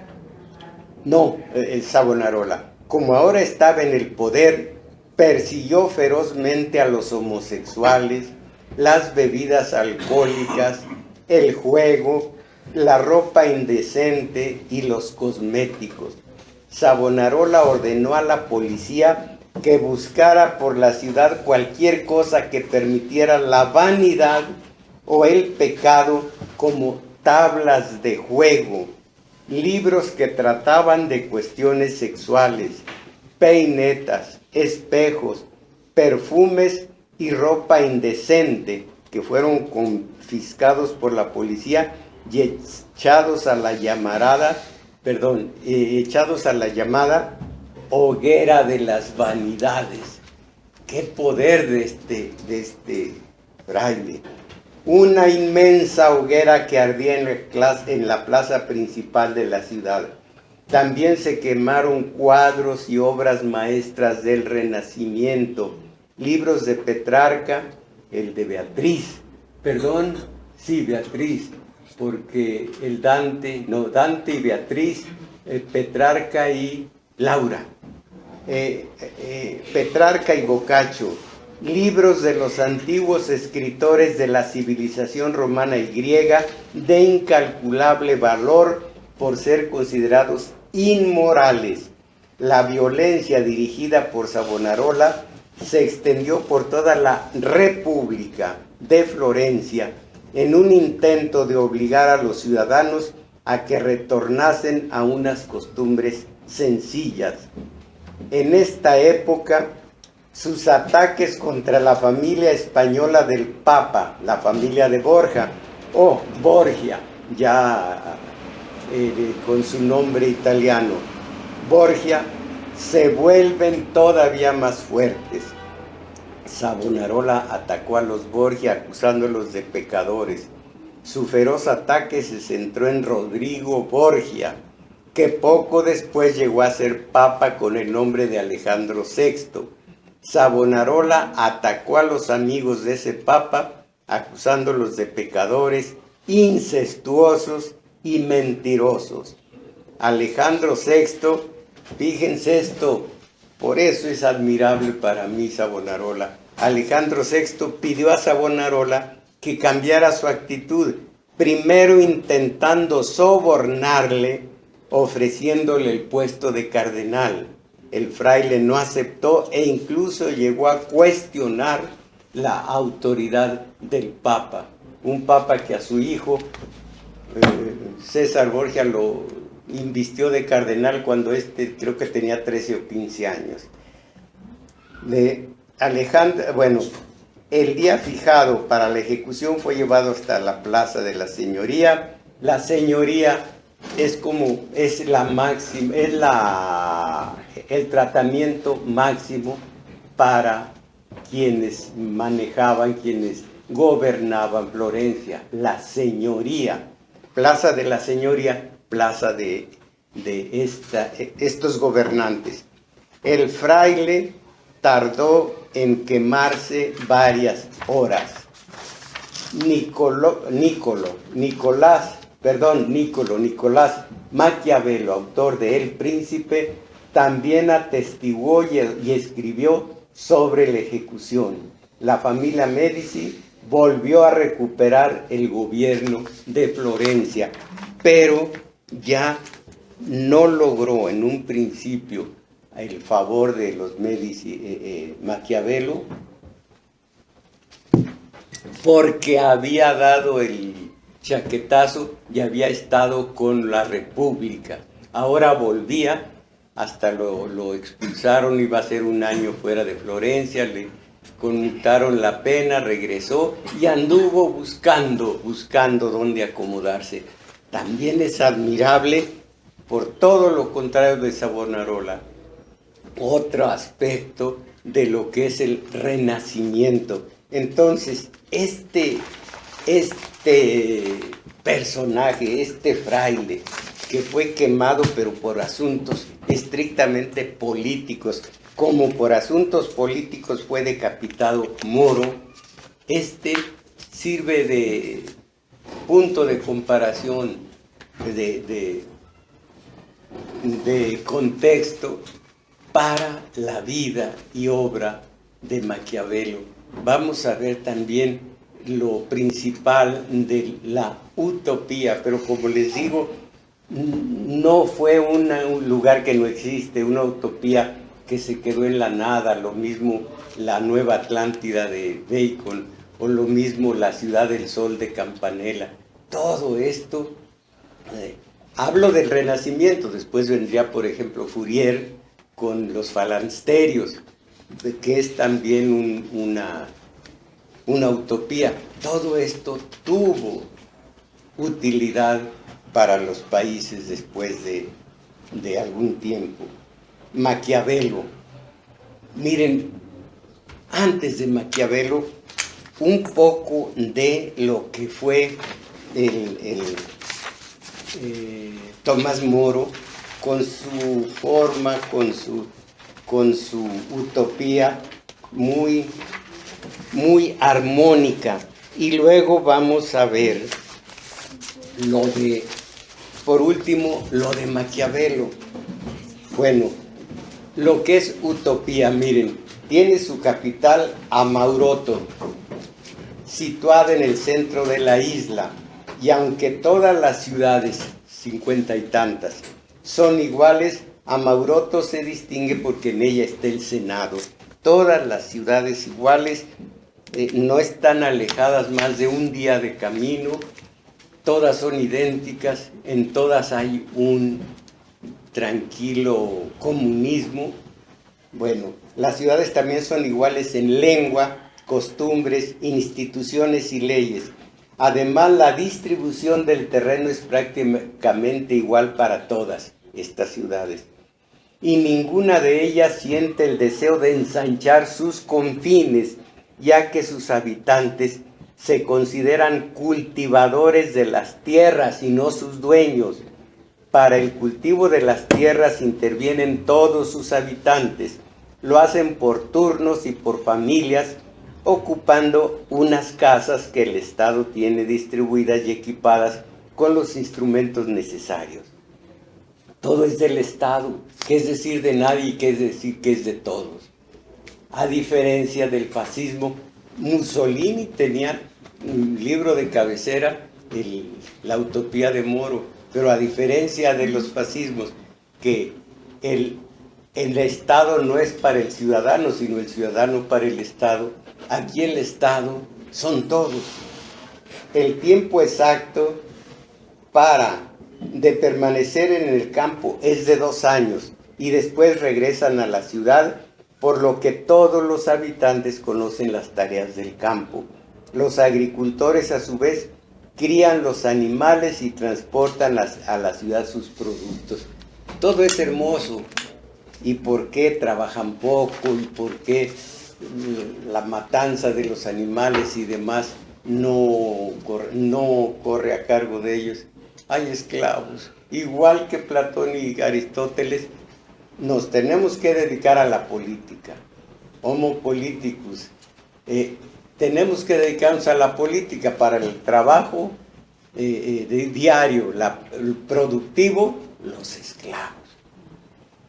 Savonarola, como ahora estaba en el poder, persiguió ferozmente a los homosexuales, las bebidas alcohólicas, el juego, la ropa indecente y los cosméticos. Savonarola ordenó a la policía que buscara por la ciudad cualquier cosa que permitiera la vanidad o el pecado, como tablas de juego, libros que trataban de cuestiones sexuales, peinetas, espejos, perfumes y ropa indecente, que fueron confiscados por la policía y echados a la llamada hoguera de las vanidades. ¡Qué poder de este fraile! Una inmensa hoguera que ardía en la plaza principal de la ciudad. También se quemaron cuadros y obras maestras del Renacimiento, libros de Petrarca, el de Beatriz, Beatriz, porque Dante y Beatriz, Petrarca y Laura, Petrarca y Boccaccio, libros de los antiguos escritores de la civilización romana y griega, de incalculable valor por ser considerados inmorales. La violencia dirigida por Savonarola se extendió por toda la República de Florencia en un intento de obligar a los ciudadanos a que retornasen a unas costumbres sencillas. En esta época, sus ataques contra la familia española del Papa, la familia de Borja, o Borgia, ya con su nombre italiano, Borgia, se vuelven todavía más fuertes. Savonarola atacó a los Borgia acusándolos de pecadores. Su feroz ataque se centró en Rodrigo Borgia, que poco después llegó a ser papa con el nombre de Alejandro VI. Savonarola atacó a los amigos de ese papa, acusándolos de pecadores, incestuosos y mentirosos. Alejandro VI, fíjense esto, por eso es admirable para mí Savonarola. Alejandro VI pidió a Savonarola que cambiara su actitud, primero intentando sobornarle, ofreciéndole el puesto de cardenal. El fraile no aceptó e incluso llegó a cuestionar la autoridad del Papa. Un Papa que a su hijo, César Borgia, lo invistió de cardenal cuando creo que tenía 13 o 15 años. El día fijado para la ejecución fue llevado hasta la Plaza de la Señoría. La Señoría es la máxima, el tratamiento máximo para quienes manejaban, quienes gobernaban Florencia, la Señoría. Plaza de la Señoría, plaza de estos gobernantes. El fraile tardó en quemarse varias horas. Nicolás Maquiavelo, autor de El Príncipe, también atestiguó y escribió sobre la ejecución. La familia Medici volvió a recuperar el gobierno de Florencia, pero ya no logró en un principio el favor de los Medici, Maquiavelo, porque había dado el chaquetazo y había estado con la República. Ahora volvía, hasta lo expulsaron, iba a ser un año fuera de Florencia, le conmutaron la pena, regresó y anduvo buscando dónde acomodarse. También es admirable, por todo lo contrario de Savonarola, otro aspecto de lo que es el Renacimiento. Entonces, este personaje, este fraile, que fue quemado, pero por asuntos estrictamente políticos, como por asuntos políticos fue decapitado Moro, sirve de punto de comparación, de contexto para la vida y obra de Maquiavelo. Vamos a ver también lo principal de la utopía, pero como les digo, no fue un lugar que no existe, una utopía que se quedó en la nada, lo mismo la Nueva Atlántida de Bacon, o lo mismo la Ciudad del Sol de Campanella. Todo esto, hablo del Renacimiento, después vendría, por ejemplo, Fourier con los falansterios, que es también una utopía. Todo esto tuvo utilidad para los países después de algún tiempo. Maquiavelo. Miren, antes de Maquiavelo, un poco de lo que fue Tomás Moro, con su forma, con su utopía muy armónica. Y luego vamos a ver por último, lo de Maquiavelo. Bueno, lo que es utopía, miren, tiene su capital Amauroto, situada en el centro de la isla, y aunque todas las ciudades, 50 y tantas, son iguales, Amauroto se distingue porque en ella está el Senado. Todas las ciudades iguales no están alejadas más de un día de camino, todas son idénticas, en todas hay un tranquilo comunismo. Bueno, las ciudades también son iguales en lengua, costumbres, instituciones y leyes. Además, la distribución del terreno es prácticamente igual para todas estas ciudades. Y ninguna de ellas siente el deseo de ensanchar sus confines, ya que sus habitantes se consideran cultivadores de las tierras y no sus dueños. Para el cultivo de las tierras intervienen todos sus habitantes. Lo hacen por turnos y por familias, ocupando unas casas que el Estado tiene distribuidas y equipadas con los instrumentos necesarios. Todo es del Estado, que es decir de nadie y que es decir que es de todos. A diferencia del fascismo, Mussolini tenía un libro de cabecera, La Utopía de Moro, pero a diferencia de los fascismos, que el Estado no es para el ciudadano, sino el ciudadano para el Estado, aquí el Estado son todos. El tiempo exacto de permanecer en el campo es de 2 años y después regresan a la ciudad, por lo que todos los habitantes conocen las tareas del campo. Los agricultores, a su vez, crían los animales y transportan a la ciudad sus productos. Todo es hermoso. ¿Y por qué trabajan poco? ¿Y por qué la matanza de los animales y demás no corre a cargo de ellos? Hay esclavos. Igual que Platón y Aristóteles, nos tenemos que dedicar a la política. Homo politicus. Tenemos que dedicarnos a la política para el trabajo diario, el productivo, los esclavos.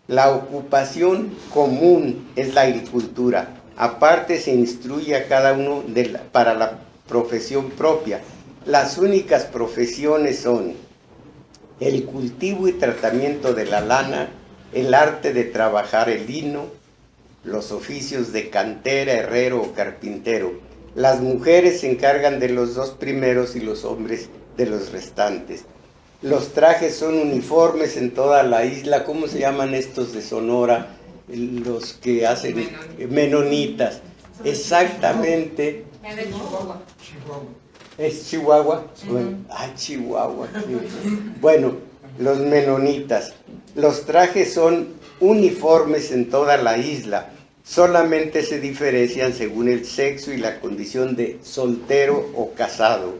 La ocupación común es la agricultura. Aparte se instruye a cada uno para la profesión propia. Las únicas profesiones son el cultivo y tratamiento de la lana, el arte de trabajar el lino, los oficios de cantera, herrero o carpintero. Las mujeres se encargan de los 2 primeros y los hombres de los restantes. Los trajes son uniformes en toda la isla. ¿Cómo se llaman estos de Sonora? Los que hacen menonitas. Exactamente. ¿Es Chihuahua? Bueno, Chihuahua. Bueno, los menonitas. Los trajes son uniformes en toda la isla. Solamente se diferencian según el sexo y la condición de soltero o casado.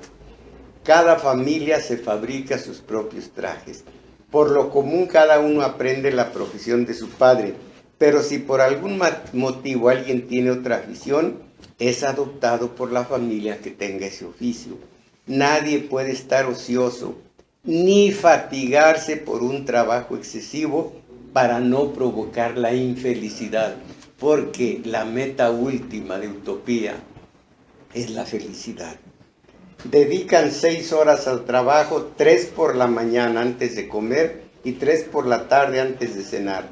Cada familia se fabrica sus propios trajes. Por lo común, cada uno aprende la profesión de su padre, pero si por algún motivo alguien tiene otra afición, es adoptado por la familia que tenga ese oficio. Nadie puede estar ocioso, ni fatigarse por un trabajo excesivo para no provocar la infelicidad, porque la meta última de Utopía es la felicidad. Dedican 6 horas al trabajo, 3 por la mañana antes de comer y 3 por la tarde antes de cenar.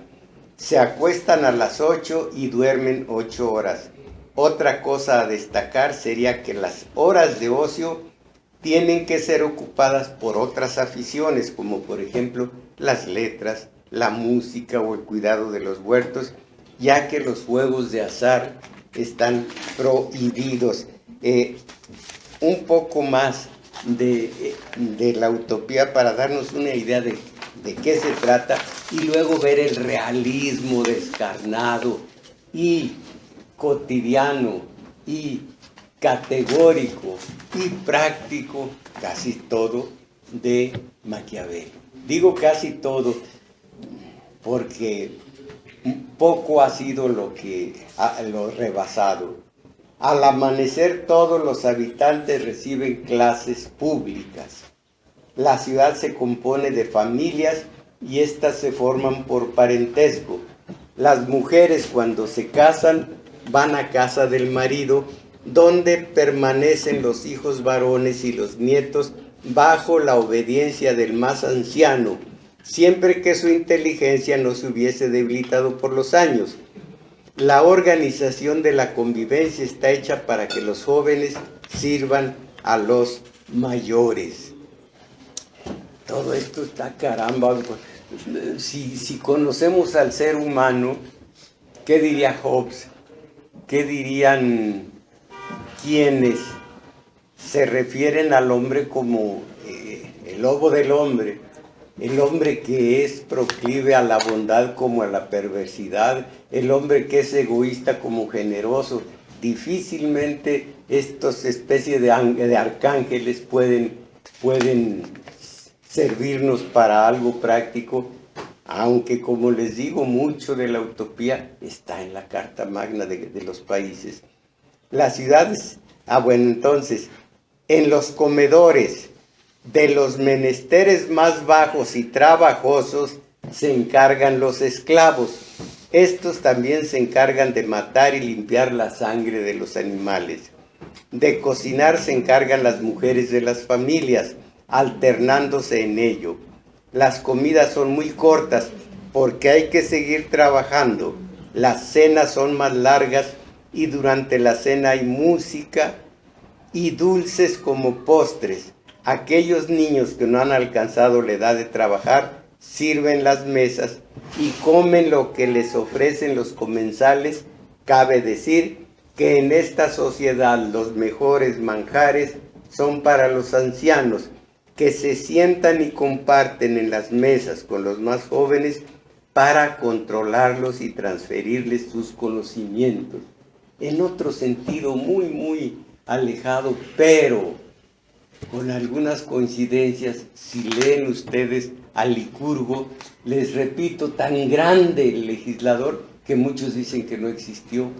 Se acuestan a las 8 y duermen 8 horas. Otra cosa a destacar sería que las horas de ocio tienen que ser ocupadas por otras aficiones, como por ejemplo las letras, la música o el cuidado de los huertos, ya que los juegos de azar están prohibidos. Un poco más de la utopía para darnos una idea de qué se trata y luego ver el realismo descarnado y cotidiano y categórico y práctico, casi todo, de Maquiavelo. Digo casi todo porque poco ha sido lo rebasado. Al amanecer todos los habitantes reciben clases públicas. La ciudad se compone de familias y éstas se forman por parentesco. Las mujeres cuando se casan van a casa del marido, donde permanecen los hijos varones y los nietos bajo la obediencia del más anciano, siempre que su inteligencia no se hubiese debilitado por los años. La organización de la convivencia está hecha para que los jóvenes sirvan a los mayores. Todo esto está caramba. Si conocemos al ser humano, ¿qué diría Hobbes? ¿Qué dirían quienes se refieren al hombre como el lobo del hombre? El hombre que es proclive a la bondad como a la perversidad, el hombre que es egoísta como generoso. Difícilmente estas especies de arcángeles pueden servirnos para algo práctico, aunque como les digo, mucho de la utopía está en la Carta Magna de los países. Las ciudades, bueno, entonces, en los comedores de los menesteres más bajos y trabajosos se encargan los esclavos. Estos también se encargan de matar y limpiar la sangre de los animales. De cocinar se encargan las mujeres de las familias, alternándose en ello. Las comidas son muy cortas porque hay que seguir trabajando. Las cenas son más largas y durante la cena hay música y dulces como postres. Aquellos niños que no han alcanzado la edad de trabajar sirven las mesas y comen lo que les ofrecen los comensales. Cabe decir que en esta sociedad los mejores manjares son para los ancianos, que se sientan y comparten en las mesas con los más jóvenes para controlarlos y transferirles sus conocimientos. En otro sentido muy alejado, pero con algunas coincidencias, si leen ustedes a Licurgo, les repito, tan grande el legislador que muchos dicen que no existió,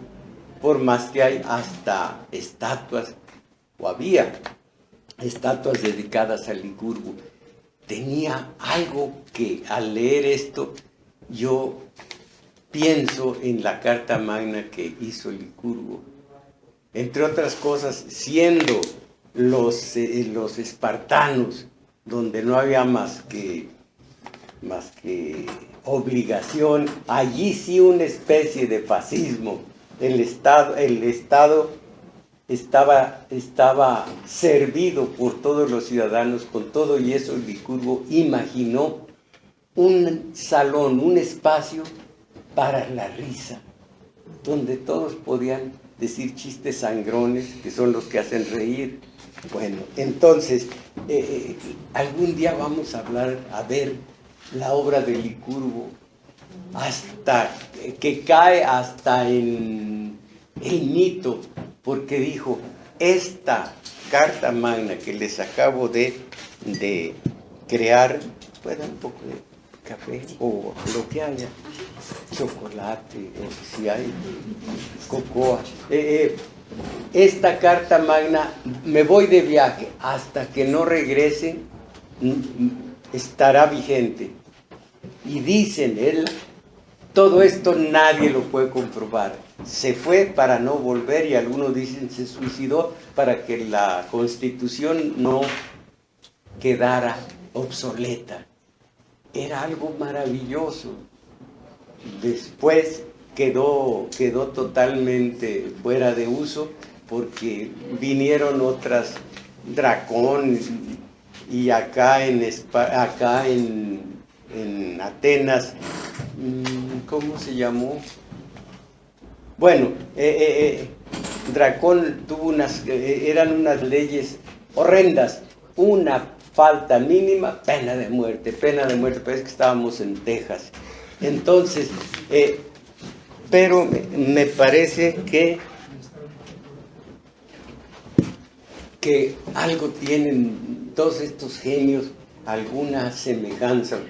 por más que hay hasta estatuas, o había estatuas dedicadas a Licurgo. Tenía algo que al leer esto, yo pienso en la Carta Magna que hizo Licurgo. Entre otras cosas, siendo los espartanos, donde no había más que obligación, allí sí una especie de fascismo. El Estado estaba servido por todos los ciudadanos. Con todo y eso, Licurgo imaginó un salón, un espacio para la risa, donde todos podían decir chistes sangrones, que son los que hacen reír. Bueno, entonces, algún día vamos a ver la obra de Licurgo, hasta que cae hasta en el mito, porque dijo, esta Carta Magna que les acabo de crear, puede un poco de café o lo que haya, chocolate, o si hay cocoa. Esta Carta Magna, me voy de viaje, hasta que no regrese, estará vigente. Y dicen, todo esto nadie lo puede comprobar. Se fue para no volver, y algunos dicen se suicidó para que la Constitución no quedara obsoleta. Era algo maravilloso. Después quedó totalmente fuera de uso porque vinieron otras, Dracón, y acá en Atenas, ¿cómo se llamó? Bueno, Dracón tuvo eran unas leyes horrendas, una falta mínima, pena de muerte, pero es que estábamos en Texas. Entonces, pero me parece que algo tienen todos estos genios, alguna semejanza.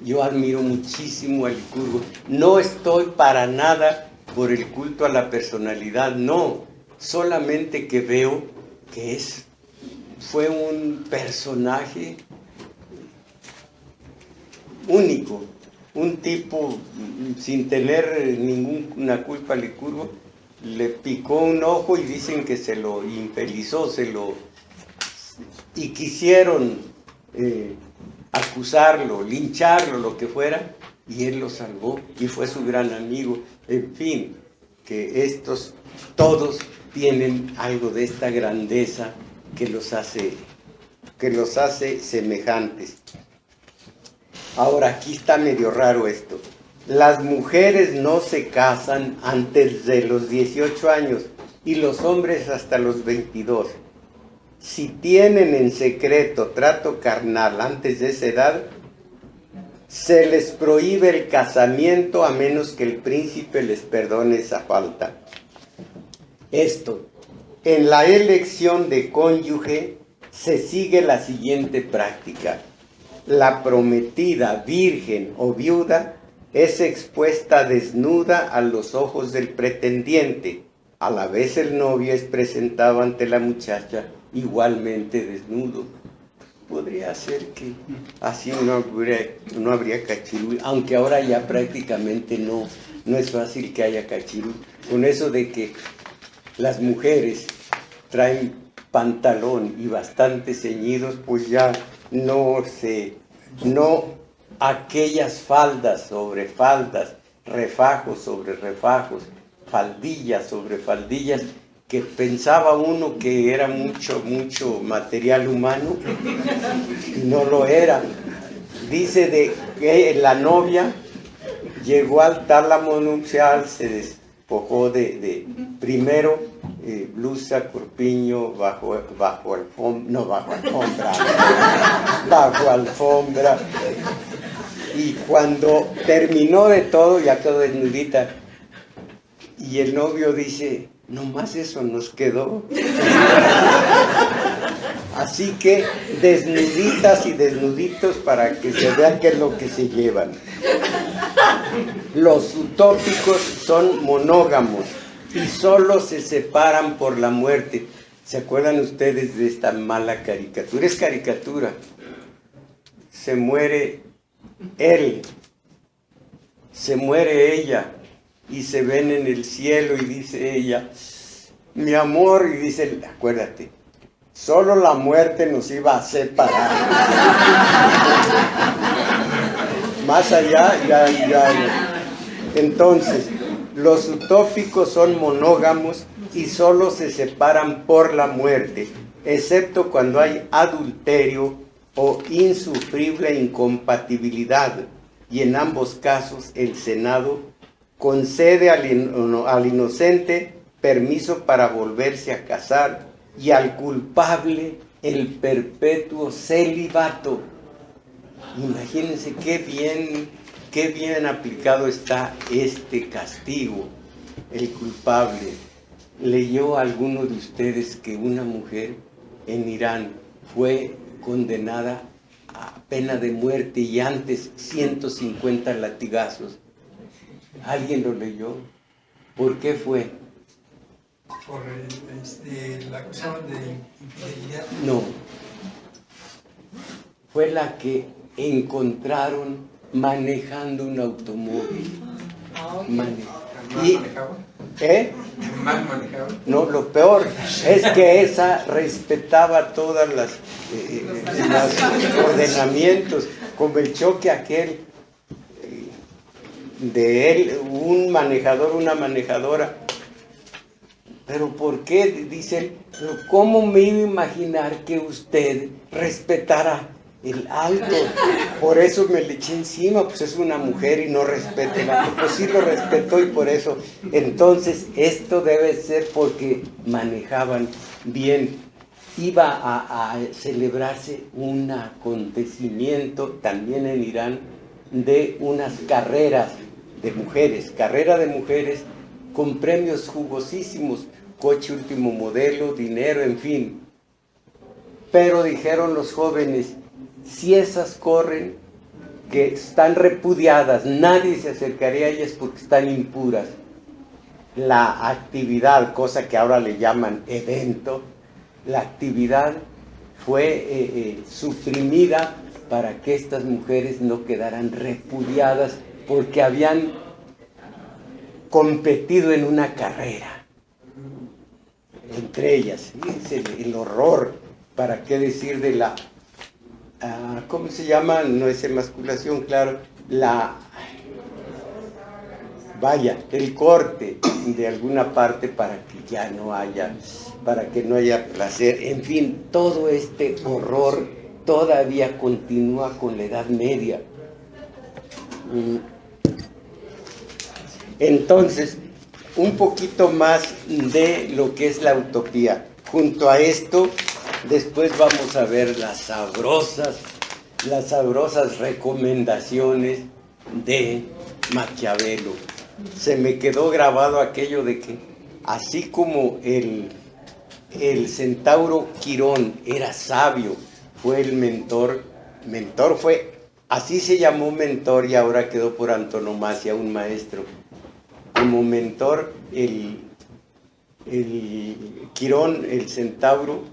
Yo admiro muchísimo a Licurgo. No estoy para nada por el culto a la personalidad, no. Solamente que veo que fue un personaje único. Un tipo sin tener ninguna culpa a Licurgo, le picó un ojo y dicen que se lo infilizó, y quisieron acusarlo, lincharlo, lo que fuera, y él lo salvó y fue su gran amigo. En fin, que estos todos tienen algo de esta grandeza que los hace semejantes. Ahora, aquí está medio raro esto. Las mujeres no se casan antes de los 18 años y los hombres hasta los 22. Si tienen en secreto trato carnal antes de esa edad, se les prohíbe el casamiento a menos que el príncipe les perdone esa falta. Esto, en la elección de cónyuge se sigue la siguiente práctica. La prometida, virgen o viuda es expuesta desnuda a los ojos del pretendiente. A la vez el novio es presentado ante la muchacha igualmente desnudo. Podría ser que así no habría cachirul, aunque ahora ya prácticamente no es fácil que haya cachirul. Con eso de que las mujeres traen pantalón y bastante ceñidos, pues ya no aquellas faldas sobre faldas, refajos sobre refajos, faldillas sobre faldillas, que pensaba uno que era mucho material humano, y no lo era. Dice de que la novia llegó al tálamo nupcial, se despojó de primero blusa, corpiño, bajo alfombra, y cuando terminó de todo ya quedó desnudita, y el novio dice: nomás eso nos quedó. Así que desnuditas y desnuditos para que se vean qué es lo que se llevan. Los utópicos son monógamos y solo se separan por la muerte. ¿Se acuerdan ustedes de esta mala caricatura? Es caricatura. Se muere él, se muere ella, y se ven en el cielo y dice ella: mi amor, y dice: acuérdate, solo la muerte nos iba a separar. Más allá, ya. Entonces, los utópicos son monógamos y solo se separan por la muerte, excepto cuando hay adulterio o insufrible incompatibilidad, y en ambos casos el Senado concede al inocente permiso para volverse a casar y al culpable el perpetuo celibato. Imagínense qué bien aplicado está este castigo. El culpable. ¿Leyó alguno de ustedes que una mujer en Irán fue condenada a pena de muerte y antes 150 latigazos? ¿Alguien lo leyó? ¿Por qué fue? Por la acusación de infidelidad. No. Fue la que encontraron manejando un automóvil. ¿Mal manejado? ¿Mal manejado? No, lo peor es que esa respetaba todas los ordenamientos, como el choque aquel de él, un manejador, una manejadora. ¿Pero por qué? Dice, ¿pero cómo me iba a imaginar que usted respetara el alto? Por eso me le eché encima, pues es una mujer y no respeta el alto. Pues sí lo respetó y por eso. Entonces, esto debe ser porque manejaban bien. Iba a celebrarse un acontecimiento también en Irán de unas carreras de mujeres, con premios jugosísimos, coche último modelo, dinero, en fin. Pero dijeron los jóvenes, si esas corren, que están repudiadas, nadie se acercaría a ellas porque están impuras. La actividad, cosa que ahora le llaman evento, la actividad fue suprimida para que estas mujeres no quedaran repudiadas porque habían competido en una carrera entre ellas. Fíjense el horror, para qué decir de la ¿cómo se llama? No es emasculación, claro, el corte, de alguna parte para que ya no haya, para que no haya placer. En fin, todo este horror todavía continúa con la Edad Media. Entonces, un poquito más de lo que es la utopía. Junto a esto, después vamos a ver las sabrosas recomendaciones de Maquiavelo. Se me quedó grabado aquello de que, así como el centauro Quirón era sabio, fue el mentor fue, así se llamó mentor y ahora quedó por antonomasia un maestro. Como mentor, el Quirón, el centauro,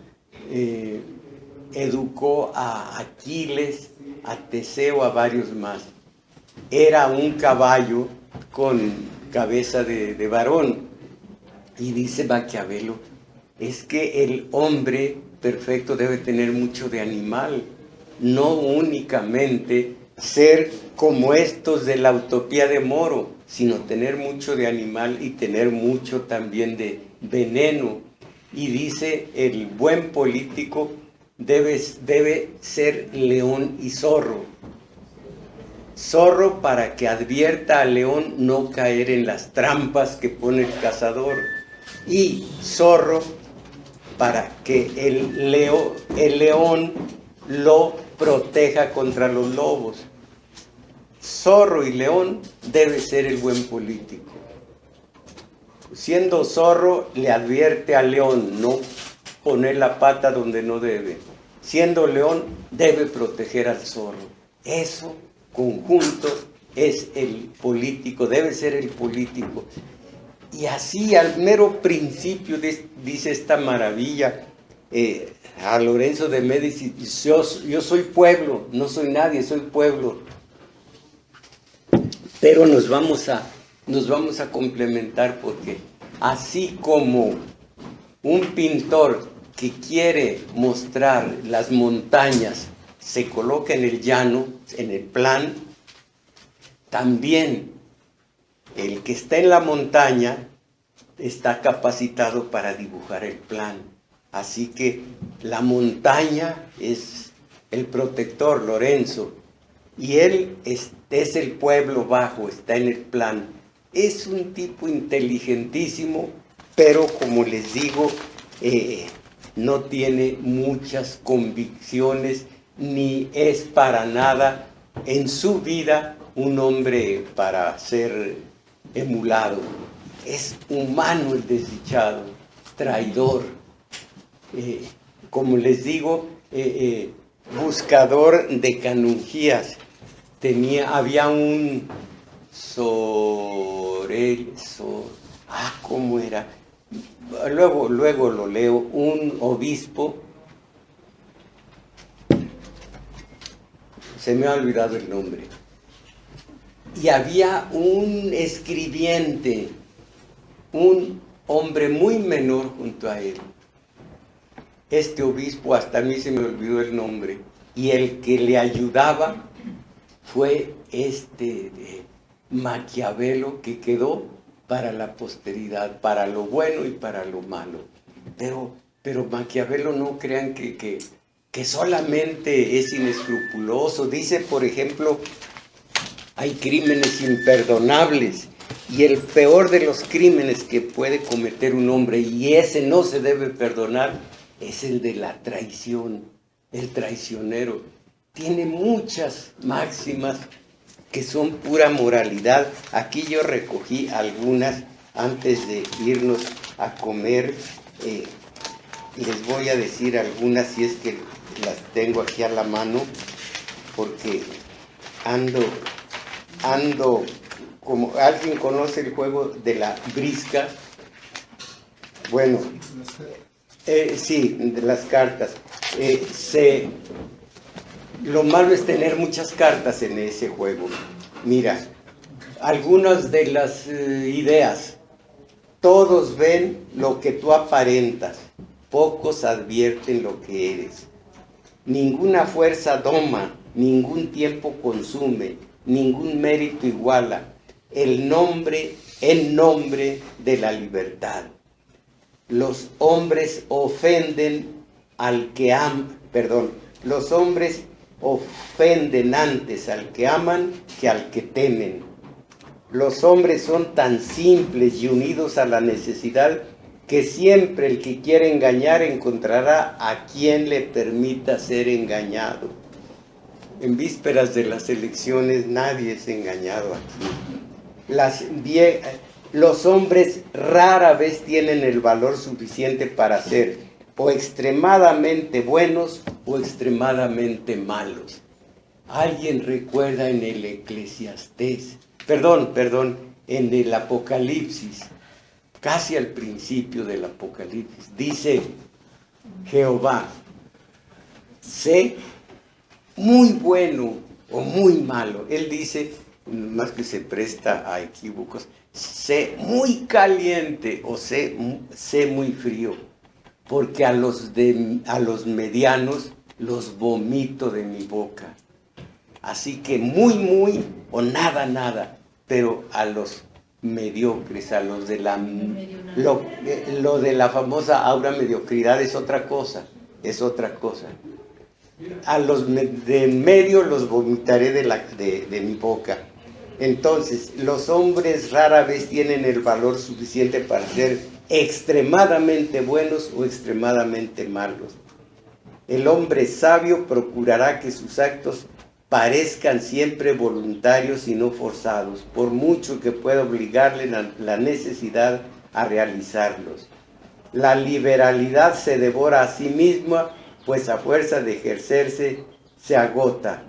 educó a Aquiles, a Teseo, a varios más. Era un caballo con cabeza de varón. Y dice Maquiavelo, es que el hombre perfecto debe tener mucho de animal, no únicamente ser como estos de la utopía de Moro, sino tener mucho de animal y tener mucho también de veneno. Y dice, el buen político debe ser león y zorro. Zorro para que advierta al león no caer en las trampas que pone el cazador. Y zorro para que el león lo proteja contra los lobos. Zorro y león debe ser el buen político. Siendo zorro, le advierte al león no poner la pata donde no debe. Siendo león, debe proteger al zorro. Eso, conjunto, es el político, debe ser el político. Y así, al mero principio, dice esta maravilla, a Lorenzo de Médici, yo soy pueblo, no soy nadie, soy pueblo. Pero nos vamos a complementar, porque así como un pintor que quiere mostrar las montañas se coloca en el llano, en el plan, también el que está en la montaña está capacitado para dibujar el plan. Así que la montaña es el protector, Lorenzo, y él es el pueblo bajo, está en el plan. Es un tipo inteligentísimo, pero como les digo, no tiene muchas convicciones, ni es para nada en su vida un hombre para ser emulado. Es humano el desdichado, traidor, como les digo, buscador de canonjías. Había un ¿cómo era? Luego lo leo, un obispo, se me ha olvidado el nombre, y había un escribiente, un hombre muy menor junto a él. Este obispo, hasta a mí se me olvidó el nombre, y el que le ayudaba fue Maquiavelo, que quedó para la posteridad, para lo bueno y para lo malo. Pero Maquiavelo, no crean que solamente es inescrupuloso. Dice, por ejemplo, hay crímenes imperdonables, y el peor de los crímenes que puede cometer un hombre, y ese no se debe perdonar, es el de la traición, el traicionero. Tiene muchas máximas que son pura moralidad. Aquí yo recogí algunas antes de irnos a comer. Les voy a decir algunas, si es que las tengo aquí a la mano, porque ando, como alguien conoce el juego de la brisca. Bueno, sí, de las cartas. Lo malo es tener muchas cartas en ese juego. Mira, algunas de las ideas. Todos ven lo que tú aparentas, pocos advierten lo que eres. Ninguna fuerza doma, ningún tiempo consume, ningún mérito iguala. El nombre en nombre de la libertad. Los hombres ofenden al que aman, los hombres ofenden antes al que aman que al que temen. Los hombres son tan simples y unidos a la necesidad que siempre el que quiere engañar encontrará a quien le permita ser engañado. En vísperas de las elecciones nadie es engañado aquí. Los hombres rara vez tienen el valor suficiente para ser o extremadamente buenos o extremadamente malos. ¿Alguien recuerda en el Eclesiastés? En el Apocalipsis, casi al principio del Apocalipsis, dice Jehová, sé muy bueno o muy malo. Él dice, más que se presta a equívocos, sé muy caliente o sé muy frío, porque a los medianos los vomito de mi boca. Así que muy o nada, pero a los mediocres, a los de lo de la famosa aura mediocridad es otra cosa. A los de medio los vomitaré de mi boca. Entonces, los hombres rara vez tienen el valor suficiente para ser extremadamente buenos o extremadamente malos. El hombre sabio procurará que sus actos parezcan siempre voluntarios y no forzados, por mucho que pueda obligarle la necesidad a realizarlos. La liberalidad se devora a sí misma, pues a fuerza de ejercerse se agota.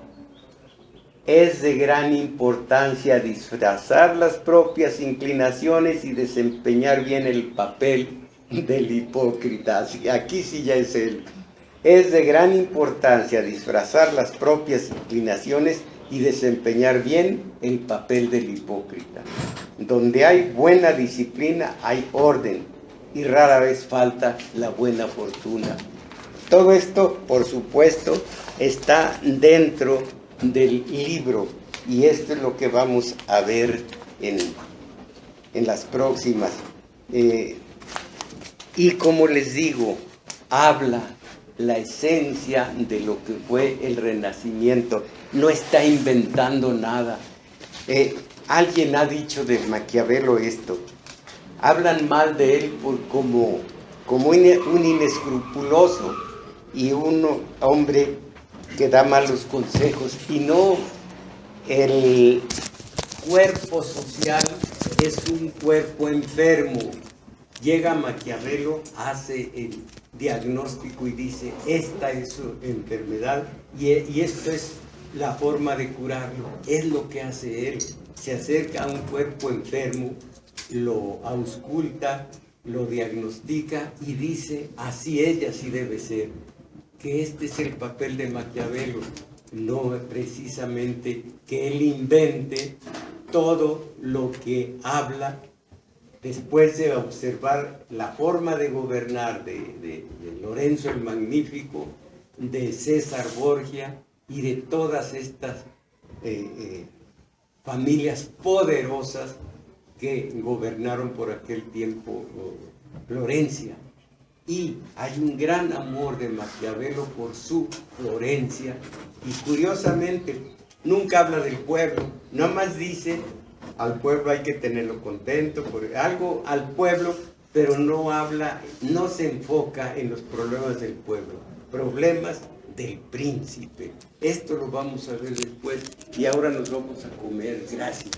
Es de gran importancia disfrazar las propias inclinaciones y desempeñar bien el papel del hipócrita. Aquí sí ya es él. Es de gran importancia disfrazar las propias inclinaciones y desempeñar bien el papel del hipócrita. Donde hay buena disciplina hay orden y rara vez falta la buena fortuna. Todo esto, por supuesto, está dentro del libro y esto es lo que vamos a ver en las próximas. Y como les digo, habla la esencia de lo que fue el Renacimiento. No está inventando nada. Alguien ha dicho de Maquiavelo esto. Hablan mal de él como un inescrupuloso y un hombre que da malos consejos. Y no, el cuerpo social es un cuerpo enfermo. Llega Maquiavelo, hace el diagnóstico y dice, esta es su enfermedad y esto es la forma de curarlo. Es lo que hace él. Se acerca a un cuerpo enfermo, lo ausculta, lo diagnostica y dice, así es y así debe ser. Que este es el papel de Maquiavelo, no precisamente que él invente todo lo que habla después de observar la forma de gobernar de Lorenzo el Magnífico, de César Borgia y de todas estas familias poderosas que gobernaron por aquel tiempo Florencia. Y hay un gran amor de Maquiavelo por su Florencia y curiosamente nunca habla del pueblo, nada más dice al pueblo hay que tenerlo contento, por algo al pueblo, pero no habla, no se enfoca en los problemas del pueblo, problemas del príncipe. Esto lo vamos a ver después y ahora nos vamos a comer. Gracias.